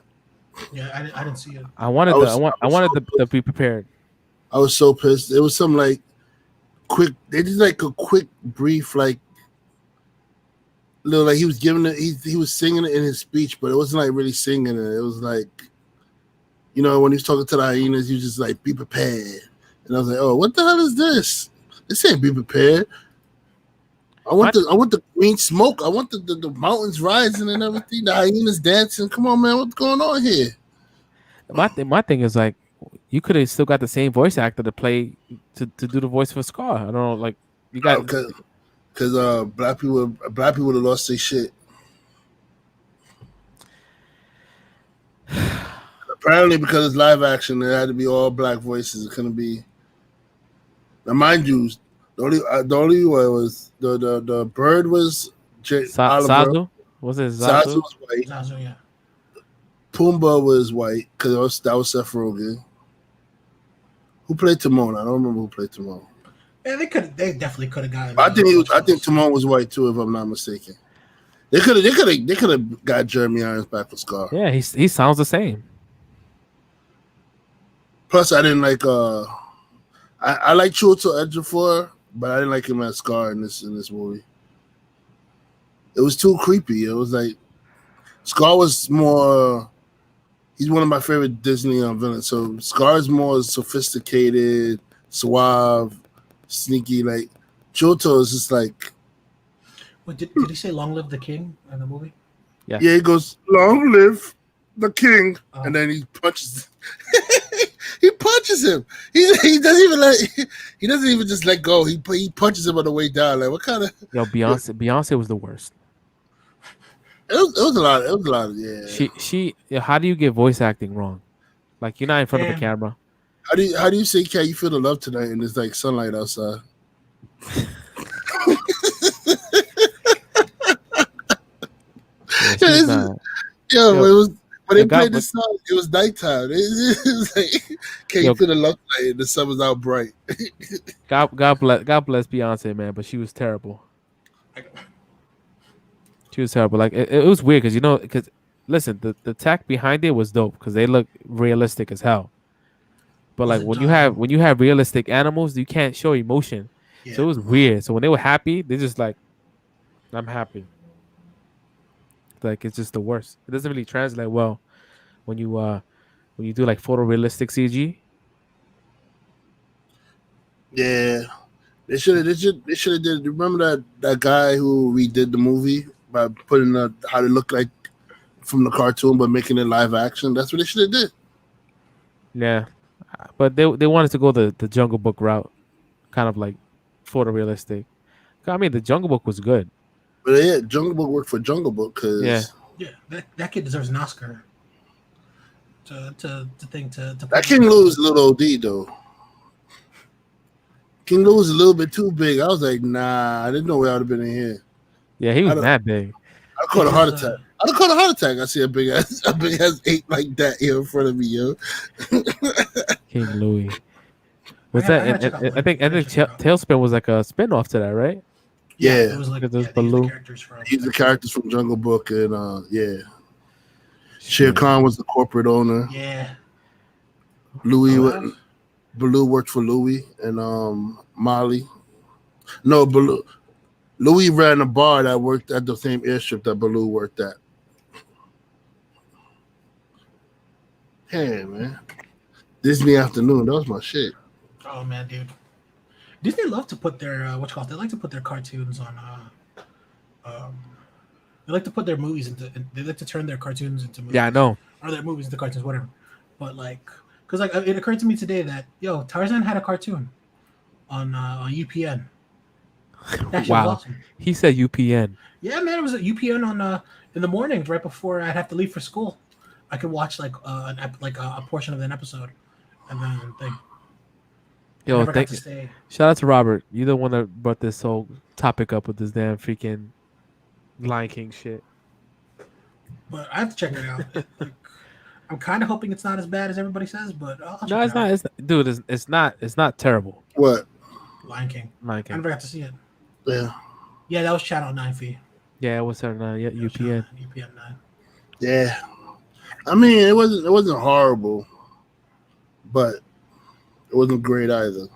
Yeah, I didn't see it. I wanted to be prepared. I was so pissed. It was some like quick. They did like a quick, brief, like little like he was giving it. He was singing it in his speech, but it wasn't like really singing it. It was like, you know, when he was talking to the hyenas, he was just like, "Be prepared." And I was like, "Oh, what the hell is this? This ain't be prepared." I want the green smoke. I want the mountains rising and everything. The hyenas dancing. Come on, man, what's going on here? My thing is like, you could have still got the same voice actor to play to do the voice for Scar. I don't know, like you got because black people would have lost their shit. Apparently, because it's live action, it had to be all black voices. It couldn't be. Now, mind you, the only way was the bird was Oliver. Zazu? Was it Zazu? Zazu was white. Zazu, yeah. Pumbaa was white because that was Seth Rogen. Who played Timon? I don't remember who played Timon. Yeah, they definitely could have gotten. I think Timon was white too, if I'm not mistaken. They could have got Jeremy Irons back for Scar. Yeah, he sounds the same. Plus, I didn't like I like Chiwetel Ejiofor, but I didn't like him as Scar in this movie. It was too creepy. It was like Scar was more. He's one of my favorite Disney villains. So Scar is more sophisticated, suave, sneaky. Like Chiwetel is just like. Wait, did he say "Long live the king" in the movie? Yeah. Yeah, he goes, "Long live the king," and then he punches. He punches him. He doesn't even just let go. He punches him on the way down. Like what kind of? Yo, Beyonce was the worst. It was a lot. It was a lot. Yeah. She. How do you get voice acting wrong? Like you're not in front of the camera. How do you say, "Can you feel the love tonight?" And there's like sunlight outside. Yo, it was when they played the song. It was nighttime. It was like, "Can you feel the love tonight?" And the sun was out bright. God bless Beyonce, man, but she was terrible. She was terrible. Like it was weird because listen, the tech behind it was dope because they look realistic as hell. But like when you have realistic animals, you can't show emotion. Yeah. So it was weird. So when they were happy, they're just like, "I'm happy." Like it's just the worst. It doesn't really translate well when you do like photorealistic CG. Yeah, they should have did. Remember that guy who redid the movie by putting how they look like from the cartoon, but making it live action? That's what they should have did. Yeah, but they wanted to go the Jungle Book route, kind of like photorealistic. I mean, the Jungle Book was good. But yeah, Jungle Book worked for Jungle Book because that kid deserves an Oscar. To that King Lou's a little OD though. King Lou's a little bit too big. I was like, nah, I didn't know where I would have been in here. Yeah, he was that big. I caught a heart attack. I caught a heart attack. I see a big ass ape like that here in front of me, yo. King Louis. Was I that? gotta check out I think Tailspin was like a spin-off to that, right? Yeah. it was like Because there's they used the Baloo. characters from. He's the characters from Jungle Book, and yeah, Shere Khan was the corporate owner. Yeah. Louis, Oh, Baloo worked for Louis and Molly. No, Baloo. Louis ran a bar that worked at the same airstrip that Baloo worked at. Hey man, Disney Afternoon, that was my shit. oh man, dude. Disney love to put their they like to put their cartoons on. They like to put their movies into. They like to turn their cartoons into movies. Yeah, I know. Or their movies into cartoons, whatever. But like, because like it occurred to me today that Tarzan had a cartoon on UPN. That shit Wow. was awesome. He said UPN. Yeah, man, it was at UPN on in the mornings right before I'd have to leave for school. I could watch like a portion of an episode, and then thing. I Yo, never got to stay. shout out to Robert. You the one that brought this whole topic up with this damn freaking Lion King shit. But I have to check it out. Like, I'm kind of hoping it's not as bad as everybody says, but I'll check No, it it's out. not. Dude, it's not. It's not terrible. What? Lion King. Lion I King. never got to see it. Yeah, Yeah, that was Channel 9 fee. Yeah, it was her. Yeah, UPN. UPN 9. yeah. I mean, it wasn't horrible, but it wasn't great either.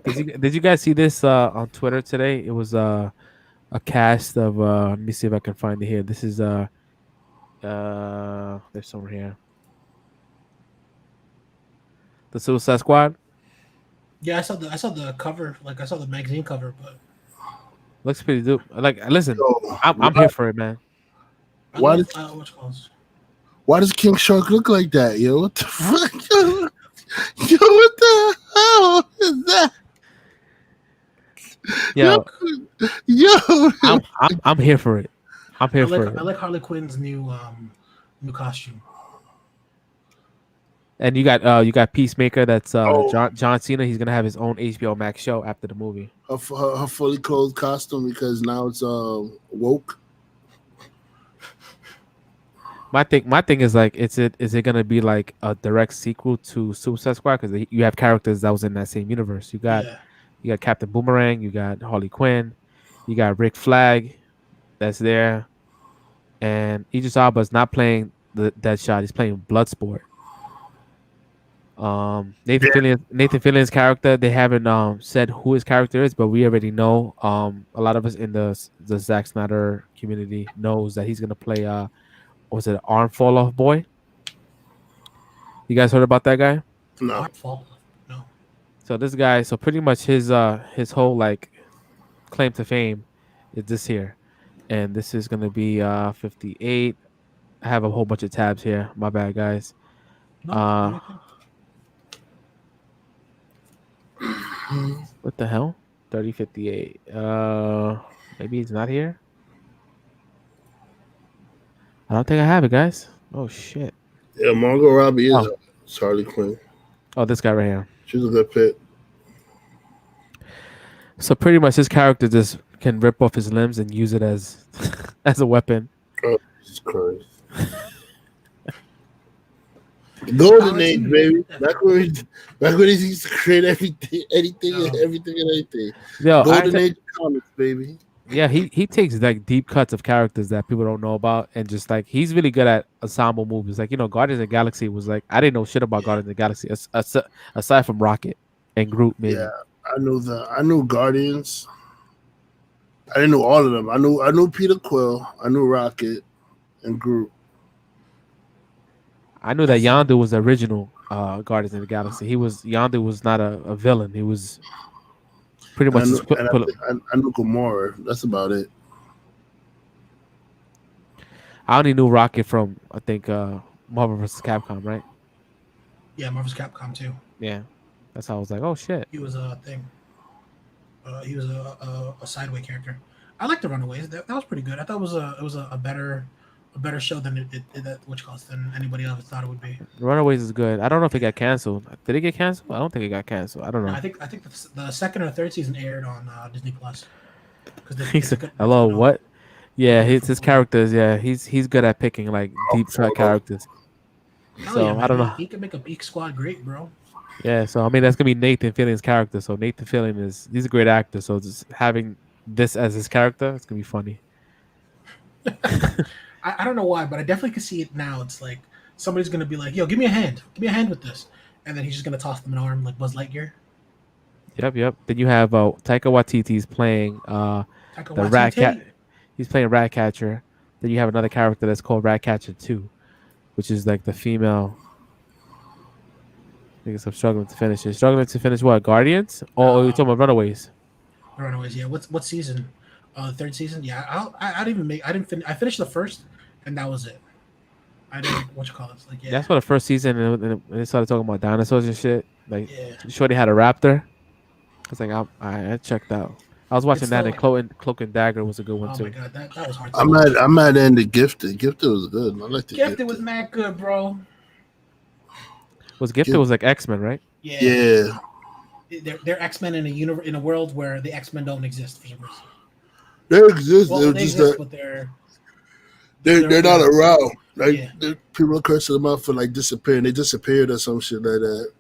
Did you guys see this on Twitter today? It was a cast of let me see if I can find it here. This is there's somewhere here. The Suicide Squad Yeah, I saw the cover. Like I saw the magazine cover, but looks pretty dope. Like, listen, Yo, I'm here for it, man. I Why love, did- what's it called? Why does King Shark look like that, yo? What the fuck? Yo, what the hell is that? Yo, Yo. I'm here for it. I'm here for it. I like Harley Quinn's new costume. And you got Peacemaker. That's Oh. John Cena. He's gonna have his own HBO Max show after the movie. Her fully clothed costume because now it's woke. My thing is like, is it gonna be like a direct sequel to Suicide Squad? Because you have characters that was in that same universe. You got Captain Boomerang. You got Harley Quinn. You got Rick Flag, that's there, and Idris Elba's not playing that shot. He's playing Bloodsport. Nathan Fillion's character, they haven't said who his character is, but we already know. A lot of us in the Zack Snyder community knows that he's gonna play was it Arm Fall Off Boy? You guys heard about that guy? No. No. So this guy, so pretty much his whole like claim to fame is this here, and this is gonna be 58. I have a whole bunch of tabs here. My bad, guys. No, What the hell? 3058. Maybe it's not here. I don't think I have it, guys. Oh shit. Yeah, Margot Robbie is Oh. Harley Quinn. Oh, this guy right here. She's a good pick. So pretty much his character just can rip off his limbs and use it as as a weapon. Oh, Jesus Christ. Golden Age, baby. Back when he used to create anything and anything. Yo, Golden Age comics, baby. yeah, he takes like deep cuts of characters that people don't know about, and just like he's really good at ensemble movies. Like, Guardians of the Galaxy was like, I didn't know shit about Guardians of the Galaxy aside from Rocket and Groot. Maybe. Yeah, I knew Guardians. I didn't know all of them. I knew Peter Quill. I knew Rocket and Groot. I knew that Yondu was the original Guardians of the Galaxy. Yondu was not a villain. He was pretty much. I knew Gamora. That's about it. I only knew Rocket from, I think, Marvel vs. Capcom, right? Yeah, Marvel's Capcom 2. Yeah, that's how I was like, oh shit. He was a thing. He was a sideway character. I like the Runaways. That was pretty good. I thought it was a better show than than anybody else thought it would be. Runaways is good. I don't know if it got canceled. Did it get canceled? I don't think it got canceled. I don't know. I think the second or third season aired on Disney Plus. He said, hello, what? Yeah, his characters. Yeah, he's good at picking like deep cut characters. Hell So yeah, man. I don't know. He can make a Geek Squad great, bro. Yeah, so I mean that's gonna be Nathan Fillion's character. So Nathan Fillion he's a great actor. So just having this as his character, it's gonna be funny. I don't know why, but I definitely can see it now. It's like somebody's gonna be like, "Yo, give me a hand with this," and then he's just gonna toss them an arm like Buzz Lightyear. Yep. Then you have Taika Waititi's playing Taika the rat cat. Waititi. He's playing Ratcatcher. Then you have another character that's called Ratcatcher 2, which is like the female. I guess I'm struggling to finish it. Struggling to finish what? Guardians? Oh, you're talking about Runaways. Runaways. Yeah. What season? Third season. Yeah. I didn't even make. I didn't finish. I finished the first, and that was it. I didn't. What you call it? Like, yeah. That's what the first season, and they started talking about dinosaurs and shit. Like, Yeah. Shorty had a raptor. I was like, I checked out. I was watching It's that, still- and Cloak and Dagger was a good one Oh too. my god, that was hard. I'm at end of Gifted. Gifted was good. I like the Gifted was mad good, bro. Was Gifted was like X-Men, right? Yeah. They're X-Men in a world where the X-Men don't exist for some reason. They exist. Well, they're they just exist, that but they're they're not around. Like Yeah. people are cursing them out for like disappearing. They disappeared or some shit like that.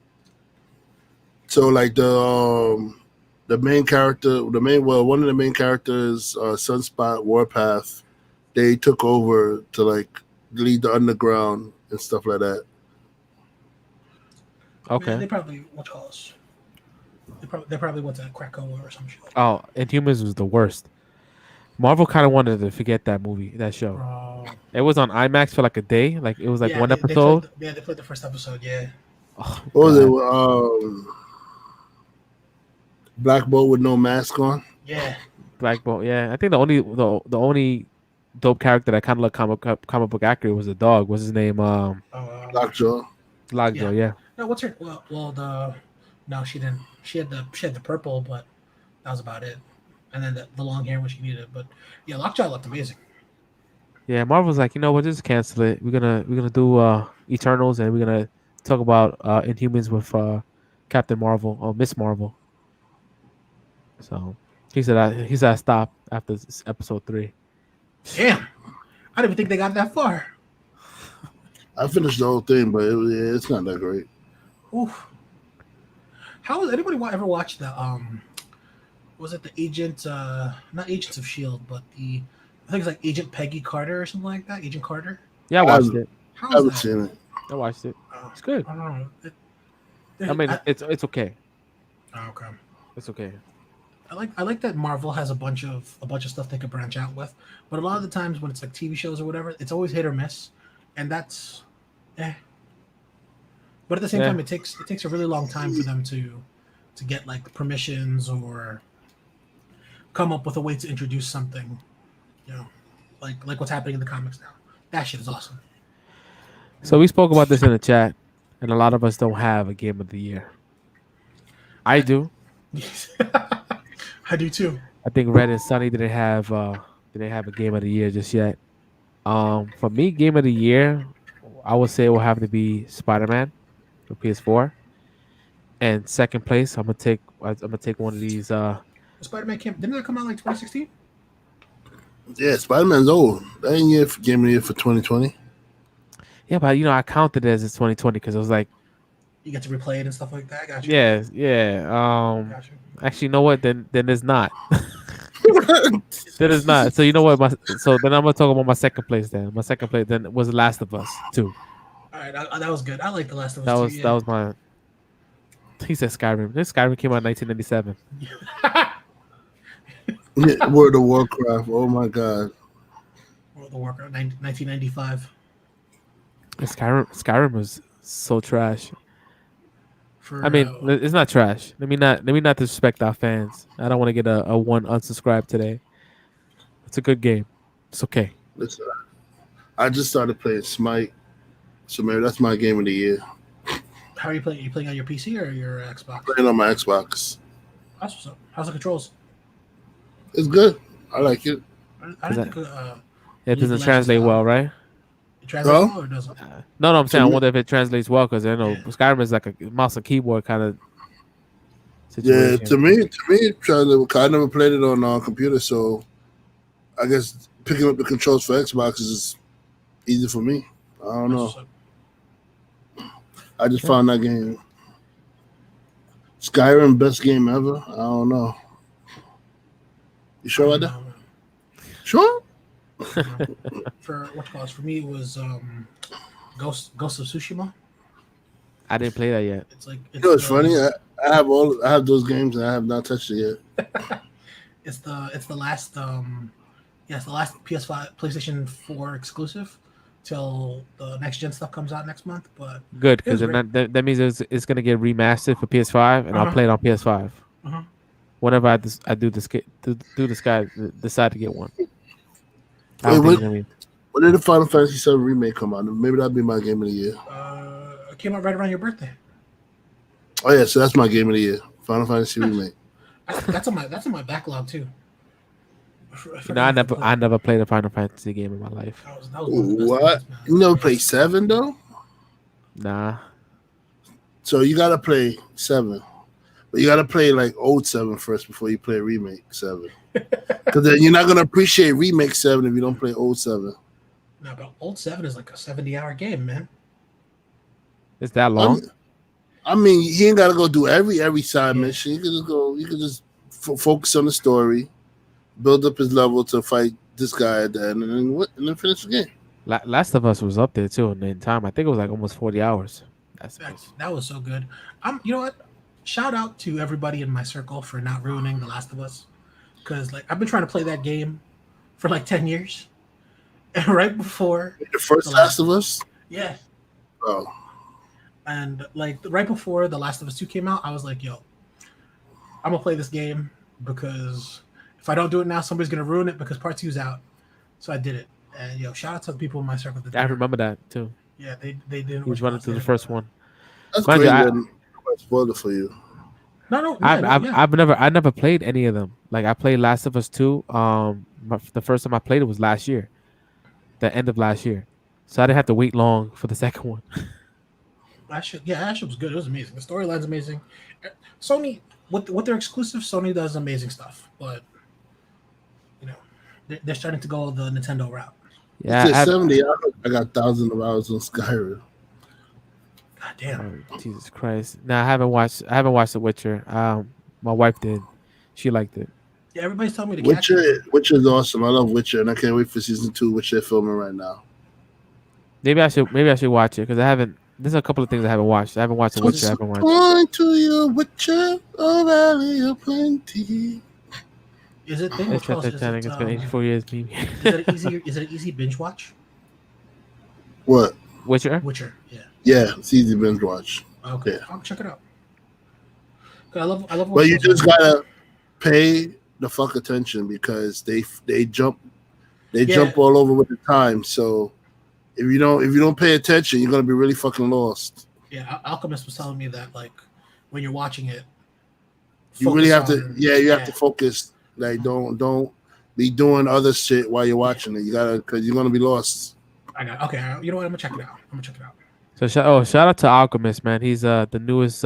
So like the main character, one of the main characters, Sunspot, Warpath, they took over to like lead the underground and stuff like that. Okay. Man, they probably They probably went to Krakoa or some shit. Oh, Inhumans was the worst. Marvel kind of wanted to forget that show. Bro. It was on IMAX for like a day. Like it was like one they episode. They played the first episode. Yeah. Oh, What was God. it? Black Bolt with no mask on. Yeah. Black Bolt. Yeah, I think the only dope character that kind of looked comic book accurate was the dog. What's his name? Lockjaw. Lockjaw. Yeah. No, what's her? No, she didn't. She had the purple, but that was about it. And then the long hair when she needed it. But yeah, Lockjaw looked amazing. Yeah, Marvel's like, you know what? Just cancel it. We're gonna do Eternals, and we're gonna talk about Inhumans with Captain Marvel or Miss Marvel. So he said stop after episode 3. Damn, I didn't even think they got that far. I finished the whole thing, but it's not that great. Oof. How has anybody ever watched the was it the Agent? Not Agents of Shield, but I think it's like Agent Peggy Carter or something like that. Agent Carter. Yeah, I watched it. How I haven't is that? seen it. I watched it. It's good. I don't know. I mean, it's okay. Okay. It's okay. I like that Marvel has a bunch of stuff they could branch out with, but a lot of the times when it's like TV shows or whatever, it's always hit or miss, and that's, But at the same time, it takes a really long time for them to get like permissions or come up with a way to introduce something, like what's happening in the comics now. That shit is awesome. So we spoke about this in the chat, and a lot of us don't have a game of the year. I do. I do too. I think Red and Sunny didn't have a game of the year just yet. For me, game of the year, I would say it will have to be Spider-Man for PS4. And second place, I'm gonna take one of these. Spider-Man didn't that come out like 2016? Yeah, Spider-Man's old. That ain't game of the year for 2020. Yeah, but I counted it as it's 2020 because it was like. You get to replay it and stuff like that. Gotcha. Yeah. Gotcha. Actually, you know what? Then there's not. There is not. So you know what? So then I'm gonna talk about my second place. Then my second place then was The Last of Us 2. All right, that was good. I like The Last of Us. That was my. He said Skyrim. This Skyrim came out in 1997. World of Warcraft. Oh my god. World of Warcraft, 1995. Skyrim was so trash. I mean, it's not trash. Let me not disrespect our fans. I don't want to get a one unsubscribe today. It's a good game. It's okay. Listen, I just started playing Smite. So maybe that's my game of the year. How are you playing? Are you playing on your PC or your Xbox? Playing on my Xbox. That's what's up. How's the controls? It's good. I like it. I don't think It doesn't translate well, right? It translates well or doesn't? No, I'm saying I wonder if it translates well because I know Skyrim is like a mouse and keyboard kind of situation. Yeah, to me, I never played it on computer, so I guess picking up the controls for Xbox is easy for me. I don't know. I just found that game. Skyrim, best game ever? I don't know. You sure about that? Sure? For for me, it was Ghost of Tsushima. I didn't play that yet. It's like You know, it's funny. I have those games and I have not touched it yet. it's the last it's the last PS5 PlayStation 4 exclusive till the next gen stuff comes out next month. But Good, because that means it's gonna get remastered for PS5, and I'll play it on PS5. Whenever I decide to get one. When did the Final Fantasy VII remake come out? Maybe that'll be my game of the year. It came out right around your birthday. Oh yeah, so that's my game of the year. Final Fantasy remake. That's on my backlog too. I never played a Final Fantasy game in my life. That was What? You never played 7 though? Nah. So you gotta play 7. But you gotta play like old 7 first before you play remake 7. Because then you're not gonna appreciate remake 7 if you don't play old 7. No, but old 7 is like a 70-hour game, man. It's that long? I mean, he ain't gotta go do every side mission. You can just focus on the story, build up his level to fight this guy at the end, and then finish the game. Last of Us was up there too in time. I think it was like almost 40 hours. That was so good. You know what? Shout out to everybody in my circle for not ruining The Last of Us, because like I've been trying to play that game for like 10 years, and right before the first Last of Us. Yeah. Oh. And like right before The Last of Us 2 came out, I was like, yo, I'm gonna play this game because if I don't do it now, somebody's gonna ruin it because part 2's out. So I did it. And yo, shout out to the people in my circle. I remember that too. Yeah, they didn't. He was running through the first one. That's crazy. I spoiled it for you. No. I never played any of them. Like I played Last of Us 2. The first time I played it was last year, the end of last year. So I didn't have to wait long for the second one. That shit was good. It was amazing. The storyline's amazing. Sony, with their exclusive, Sony does amazing stuff. But you know, they're starting to go the Nintendo route. Yeah, 70. I got thousands of hours on Skyrim. God damn. Oh, Jesus Christ! Now I haven't watched The Witcher. My wife did. She liked it. Yeah, everybody's telling me to catch it. Witcher is awesome. I love Witcher, and I can't wait for season 2, which they're filming right now. Maybe I should watch it because I haven't. There's a couple of things I haven't watched. I haven't watched The Witcher. I haven't watched. Going to your Witcher, oh valley of plenty. Is it? It's Titanic. It's been 84 years. Maybe. Is it an easy binge watch? What? Witcher. Yeah. Yeah, it's easy binge watch. Okay, I'll check it out. I love. But you just gotta pay the fuck attention because they jump all over with the time. So if you don't pay attention, you're gonna be really fucking lost. Yeah, Alchemist was telling me that like when you're watching it, you really have to. You have to focus. Like don't be doing other shit while you're watching it. You gotta, because you're gonna be lost. Okay. You know what? I'm gonna check it out. So shout out to Alchemist, man. He's the newest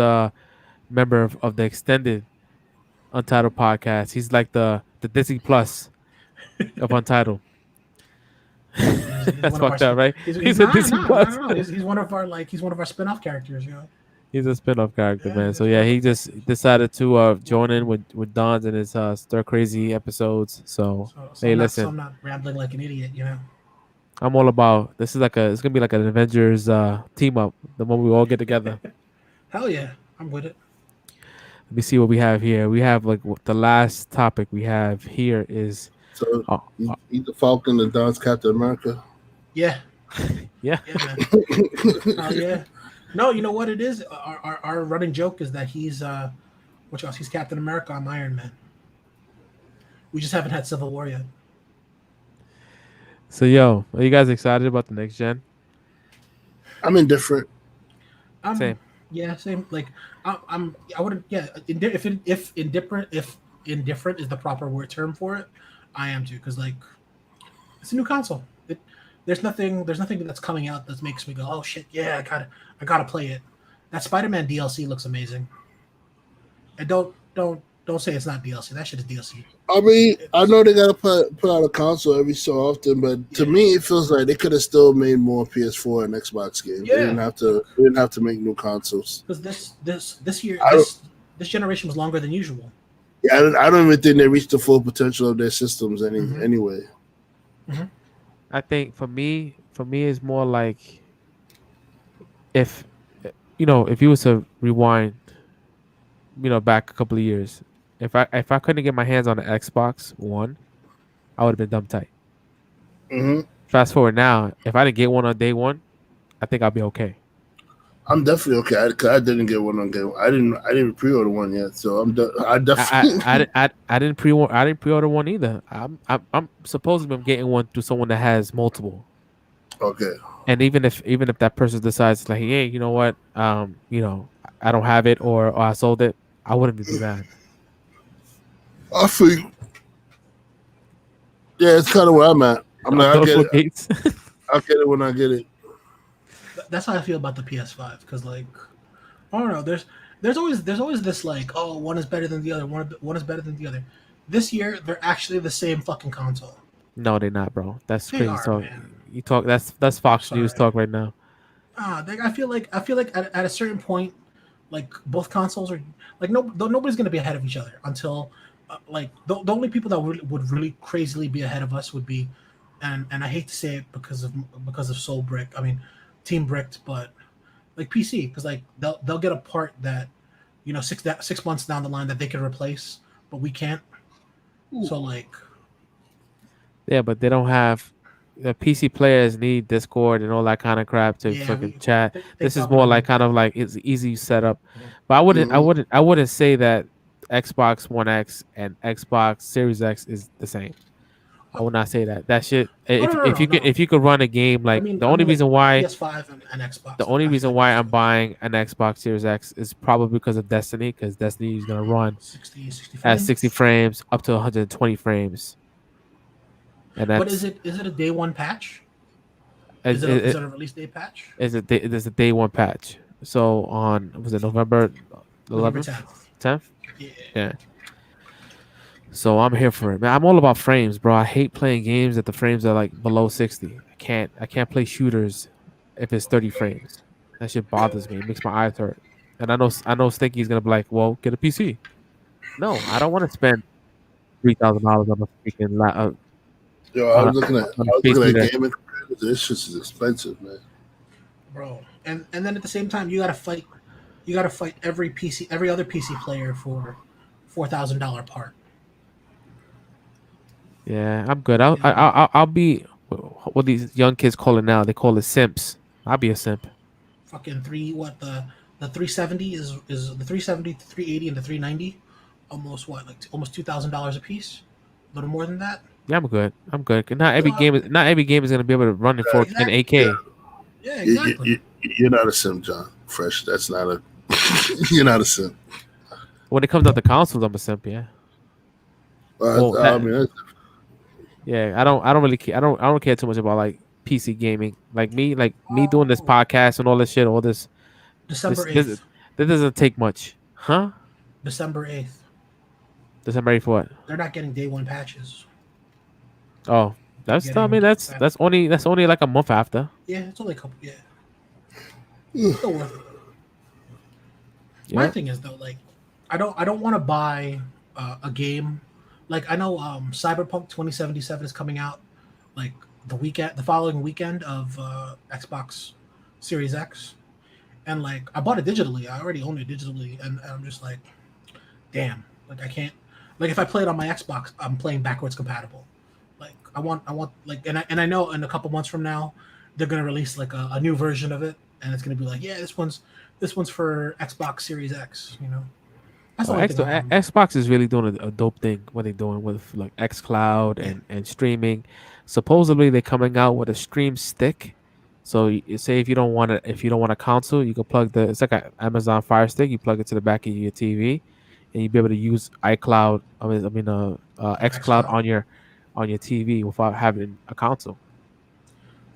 member of the extended Untitled podcast. He's like the Disney Plus of Untitled. That's fucked up, right? He's a Disney Plus. No. He's one of our spin-off characters, you know. He's a spin-off character, man. So yeah, he just decided to join in with Don's and his Stir Crazy episodes. So hey, listen. So I'm not rambling like an idiot, you know. I'm all about this. It's gonna be like an Avengers team up. The moment we all get together. Hell yeah, I'm with it. Let me see what we have here. We have like the last topic we have here is. So he's the Falcon and Don's Captain America. Yeah. Yeah. Man. Yeah. No, you know what it is. Our running joke is that he's he's Captain America. I'm Iron Man. We just haven't had Civil War yet. So yo, are you guys excited about the next gen? I'm indifferent. Same. Yeah, same. Like I wouldn't. Yeah, if indifferent is the proper term for it, I am too. Because like, it's a new console. There's nothing that's coming out that makes me go, oh shit, yeah, I gotta play it. That Spider-Man DLC looks amazing. And don't Don't say it's not DLC. That shit is DLC. I mean, I know they gotta put out a console every so often, but to me, it feels like they could have still made more PS4 and Xbox games. Yeah. They didn't have to. They didn't have to make new consoles. Because this year I don't- this generation was longer than usual. Yeah, I don't even think they reached the full potential of their systems Mhm. anyway. I think for me it's more like if if you was to rewind, back a couple of years, if I couldn't get my hands on an Xbox One, I would have been dumb tight. hmm Fast forward now, if I didn't get one on day one, I think I'll be okay. I'm definitely okay. I didn't get one on game. I didn't pre-order one yet, so I definitely. I didn't pre-order one either. I'm supposedly I'm getting one through someone that has multiple. Okay. And even if that person decides like, hey, you know what, I don't have it or I sold it, I wouldn't be mad. I think. Yeah, it's kind of where I'm at. I'm like, I'll get it when I get it. That's how I feel about the PS5. Because like, I don't know. There's always this like, oh, one is better than the other. One is better than the other. This year, they're actually the same fucking console. No, they're not, bro. That's They crazy are, talk. man. You talk. That's Fox Sorry. News talk right now. I feel like at a certain point, like both consoles are like nobody's gonna be ahead of each other until like the only people that would really crazily be ahead of us would be, and I hate to say it because of Soul Brick. I mean, Team Bricked, but like PC because like they'll get a part that 6 months down the line that they can replace, but we can't. So like, Yeah, but they don't have. The PC players need Discord and all that kind of crap to fucking chat. This is more like kind of like it's easy setup. But I wouldn't say that Xbox One X and Xbox Series X is the same. I would not say that. That shit. If you could run a game like the only reason why PS5 and Xbox. the only reason why I'm buying an Xbox Series X is probably because of Destiny, because Destiny is gonna run 60 at 60 frames up to 120 frames. And but is it a day one patch? Is it a release day patch? It's a day one patch. So on was it November 11th? 10th? Yeah. So I'm here for it, man. I'm all about frames, bro. I hate playing games that the frames are like below 60. I can't play shooters if it's 30 frames. That shit bothers me. It makes my eyes hurt. And I know Stinky's gonna be like, well, get a PC. No, I don't want to spend $3,000 on a freaking Yo, I was looking at gaming computers. This shit is expensive, man. Bro, and then at the same time, you gotta fight every other PC player for $4,000 part. Yeah, I'm good. I'll be what these young kids call it now. They call it simps. I'll be a simp. Fucking the 370 is the 370, the 380, and the 390. Almost $2,000 a piece. A little more than that. Yeah, I'm good. Not every game is gonna be able to run in 4K and 8K. Yeah, exactly. You're not a sim, John. Fresh. That's not a. You're not a sim. When it comes to the consoles, I'm a simp. Yeah. Yeah, I don't really care. I don't care too much about like PC gaming. Like me doing this podcast and all this shit. All this. December 8th. This doesn't take much, huh? December 8th. December 8th for what? They're not getting day one patches. Oh, that's only like a month after. Yeah, it's only a couple. Yeah, still worth it. Yeah. My thing is though, like, I don't want to buy a game. Like I know Cyberpunk 2077 is coming out like the following weekend of Xbox Series X, and like I bought it digitally. I already own it digitally, and I'm just like, damn, like I can't. Like if I play it on my Xbox, I'm playing backwards compatible. Like I want like, and I know in a couple months from now they're gonna release like a new version of it, and it's gonna be like, yeah, this one's for Xbox Series X. That's Xbox is really doing a dope thing. What they're doing with like xCloud and streaming. Supposedly they're coming out with a stream stick. So you say if you don't want a console, you can plug it's like an Amazon Fire Stick. You plug it to the back of your TV, and you'll be able to use iCloud. xCloud on your TV without having a console.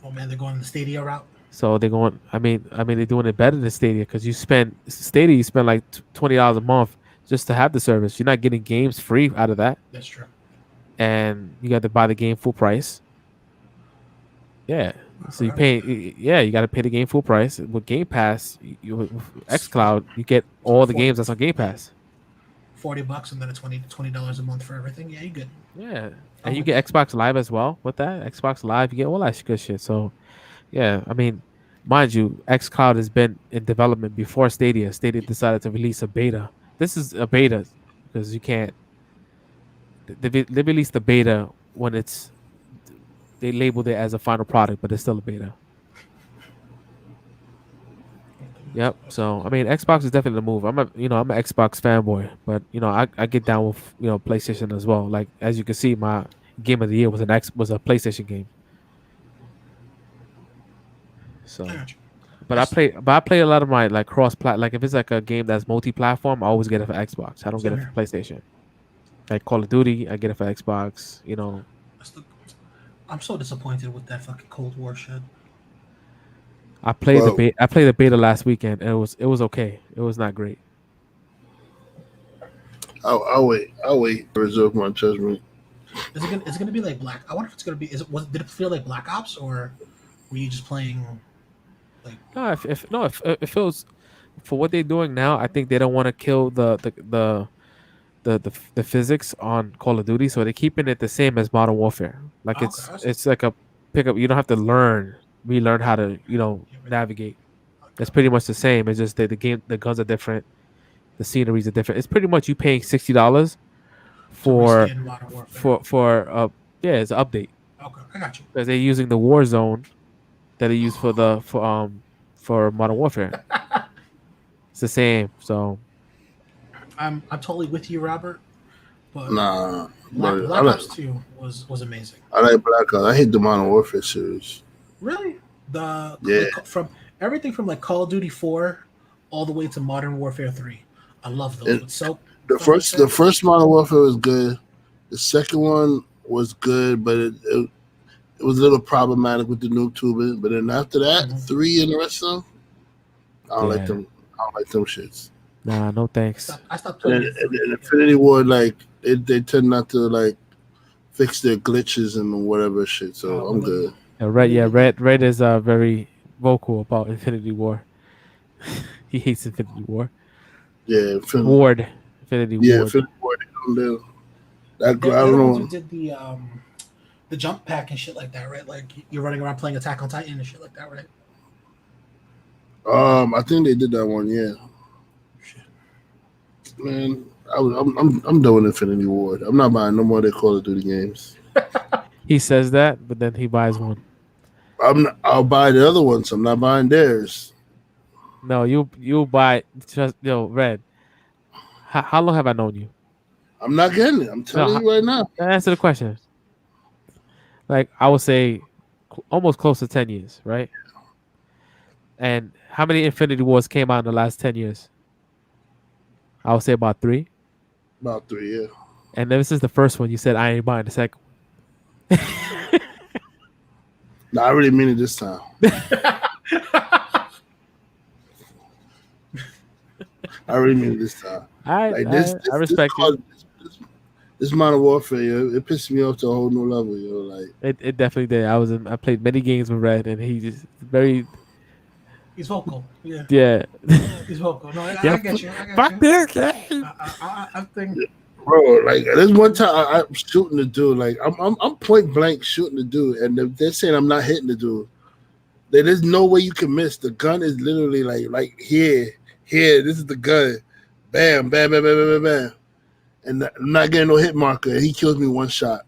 Oh man, they're going the Stadia route. So they're going. I mean, they're doing it better than Stadia because you spend like $20 a month just to have the service. You're not getting games free out of that, That's true. and you got to buy the game full price. Yeah. I So you forgot pay, about that. yeah, you got to pay the game full price. With Game Pass, with XCloud, you get It's like all the games that's on Game yeah, Pass. $40 and then a $20 a month for everything. Yeah, you good. Yeah, I'm and you with get Xbox Live as well with that. Xbox Live, you get all that good shit. So yeah, I mean, mind you, XCloud has been in development before Stadia. Stadia decided to release a beta. This is a beta because you can't. They released the beta when it's they labeled it as a final product, but it's still a beta. Yep. So I mean, Xbox is definitely the move. I'm an Xbox fanboy, but I get down with PlayStation as well. Like as you can see, my game of the year was was a PlayStation game. I So, got you. but I play a lot of my like like if it's like a game that's multi-platform, I always get it for Xbox. I don't get Same it for here. PlayStation. Like Call of Duty, I get it for Xbox. That's the- I'm so disappointed with that fucking Cold War shit. Well, I played the beta last weekend, and it was okay. It was not great. I'll wait. I'll wait. Reserve my judgment. Is it gonna be like Black? I wonder if it's gonna be. Did it feel like Black Ops or were you just playing like? No, if no, if it feels for what they're doing now, I think they don't want to kill the physics on Call of Duty, so they're keeping it the same as Modern Warfare. Like Oh, okay, I see. it's like a pickup. You don't have to relearn how to navigate. It's pretty much the same. It's just that the guns are different, the sceneries are different. It's pretty much you paying $60 To for reskin Modern Warfare. yeah, it's an update Okay, I got you. because they're using the war zone that they use for Modern Warfare. It's the same. So I'm totally with you, Robert. But Nah, Black, but Black Ops 2 was amazing. I like Black Ops. I hate the Modern Warfare series. Really, the Yeah. from everything from like Call of Duty 4 all the way to Modern Warfare 3. I love those. And With soap. the first Modern Warfare was good. The second one was good, but it was a little problematic with the noob tubing. But then after that, Mhm. 3 and the rest of them, I don't like Yeah. them. I don't like them shits. nah, no thanks. I stopped And, playing. and Infinity War, like they tend not to like fix their glitches and whatever shit. So I'm good. Red is very vocal about Infinity War. He hates Infinity War. Yeah, Infinity yeah, Ward. Infinity War. They don't live. I They're the don't ones who know. did the jump pack and shit like that, right? Like you're running around playing Attack on Titan and shit like that, right? I think they did that one. Yeah, man. I'm done with Infinity Ward. I'm not buying no more of their Call of Duty games. He says that, but then he buys one. I'll buy the other ones. I'm not buying theirs. No, you buy just Red. How long have I known you? I'm not getting it. I'm telling you right now. Answer the question. Like I would say, almost close to 10 years, right? And how many Infinity Wars came out in the last 10 years? I would say about 3. About 3, yeah. And ever since the first one, you said I ain't buying the second one. No, I really mean it this time. I really mean it this time. I respect you. This Modern Warfare, yo, it pissed me off to a whole new level, yo. Like It definitely did. I played many games with Red, and he just very He's vocal. Yeah, yeah. he's vocal. No, I Yeah, get you. I get Fuck you. this game. I think bro, like there's one time I'm shooting the dude, like I'm point blank shooting the dude, and they're saying I'm not hitting the dude. There's no way you can miss. The gun is literally like here. This is the gun. Bam, bam, bam, bam, bam, bam, bam. And I'm not getting no hit marker. And he kills me one shot.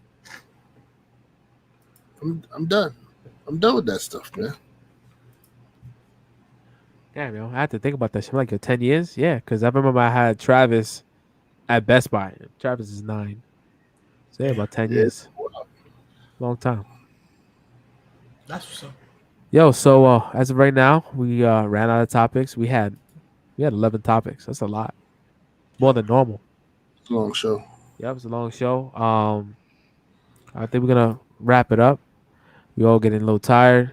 I'm done. I'm done with that stuff, man. Damn, yo, I had to think about that shit. I'm like, 10 years? Yeah, because I remember I had Travis at Best Buy. Travis is 9. So, yeah, about 10 years. Long time. that's what's up. Yo, so as of right now, we ran out of topics. We had 11 topics. That's a lot. More than normal. It's a long show. Yeah, it was a long show. I think we're gonna wrap it up. We all getting a little tired.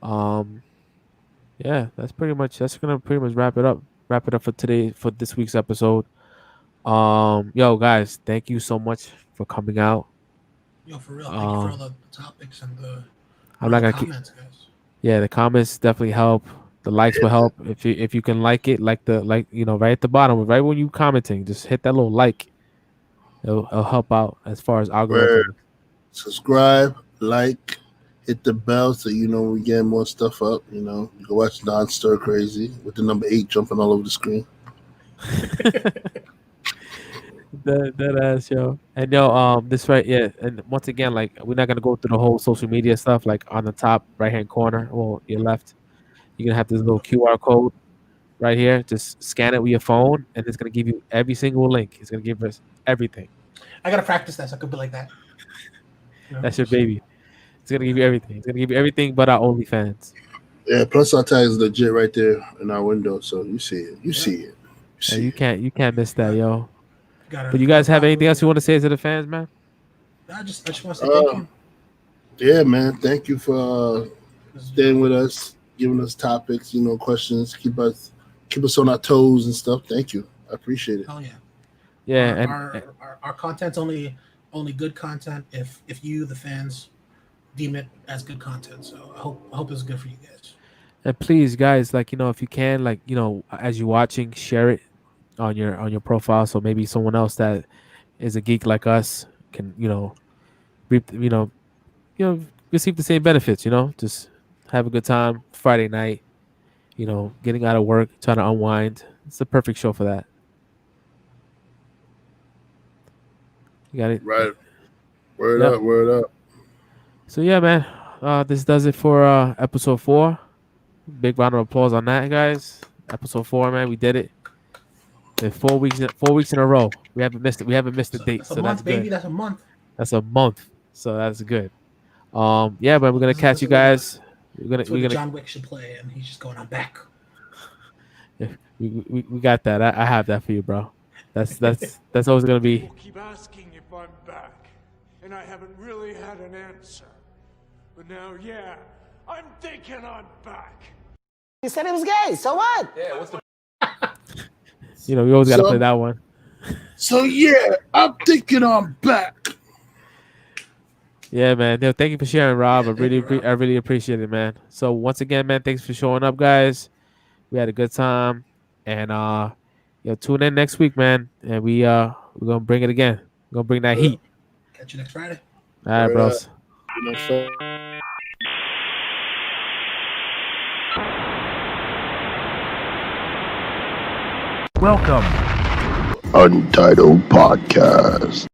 Yeah, that's gonna pretty much wrap it up. Wrap it up for this week's episode. Yo, guys, thank you so much for coming out. Yo, for real. Thank you for all the topics and I'm not the gonna keep. comments, guys. Yeah, the comments definitely help. The likes will help. If you can like it, like right at the bottom, right when you commenting, just hit that little like. It'll help out as far as Where algorithm. subscribe, like, hit the bell so you know when we get more stuff up. You know, you can watch Don Stir Crazy with the number 8 jumping all over the screen. That ass, yo. And yo, this right, yeah. And once again, like we're not gonna go through the whole social media stuff. Like on the top right hand corner, well, your left, you're gonna have this little QR code right here. Just scan it with your phone, and it's gonna give you every single link. It's gonna give us everything. I gotta practice that so I could be like that. You know? That's your baby. It's gonna give you everything. It's gonna give you everything but our OnlyFans. Yeah, plus our tag is legit right there in our window, so you see it. You see it. Yeah, you can't miss that, yo. Gotta, But you guys have anything else you want to say to the fans, man? I just want to say thank you. Yeah, man. Thank you for staying with us, giving us topics, you know, questions, keep us on our toes and stuff. Thank you. I appreciate it. Hell yeah. Yeah, our content's only good content if you, the fans, deem it as good content. So I hope it's good for you guys. and please, guys, like if you can, like as you're watching, share it on your profile, so maybe someone else that is a geek like us can reap receive the same benefits. Just have a good time Friday night. Getting out of work, trying to unwind. It's the perfect show for that. You got it right. Word up. So yeah, man. This does it for episode 4. Big round of applause on that, guys. Episode 4, man. We did it. In 4 weeks in a row. We haven't missed it. We haven't missed a date. That's a so month, that's baby. good. That's a month. That's a month. So that's good. Yeah, but we're gonna catch you guys. We're gonna John Wick should play, and he's just going, I'm back. Yeah, we got that. I have that for you, bro. That's always gonna be. People keep asking if I'm back, and I haven't really had an answer. But now, yeah, I'm thinking I'm back. He said it was gay. So what? Yeah, what's the We always gotta play that one. So yeah, I'm thinking I'm back. Yeah, man. No, thank you for sharing, Rob. I really appreciate it, man. So once again, man, thanks for showing up, guys. We had a good time, and tune in next week, man. And we're gonna bring it again. We're gonna bring that heat. Catch you next Friday. All right, bros. Welcome. Untitled Podcast.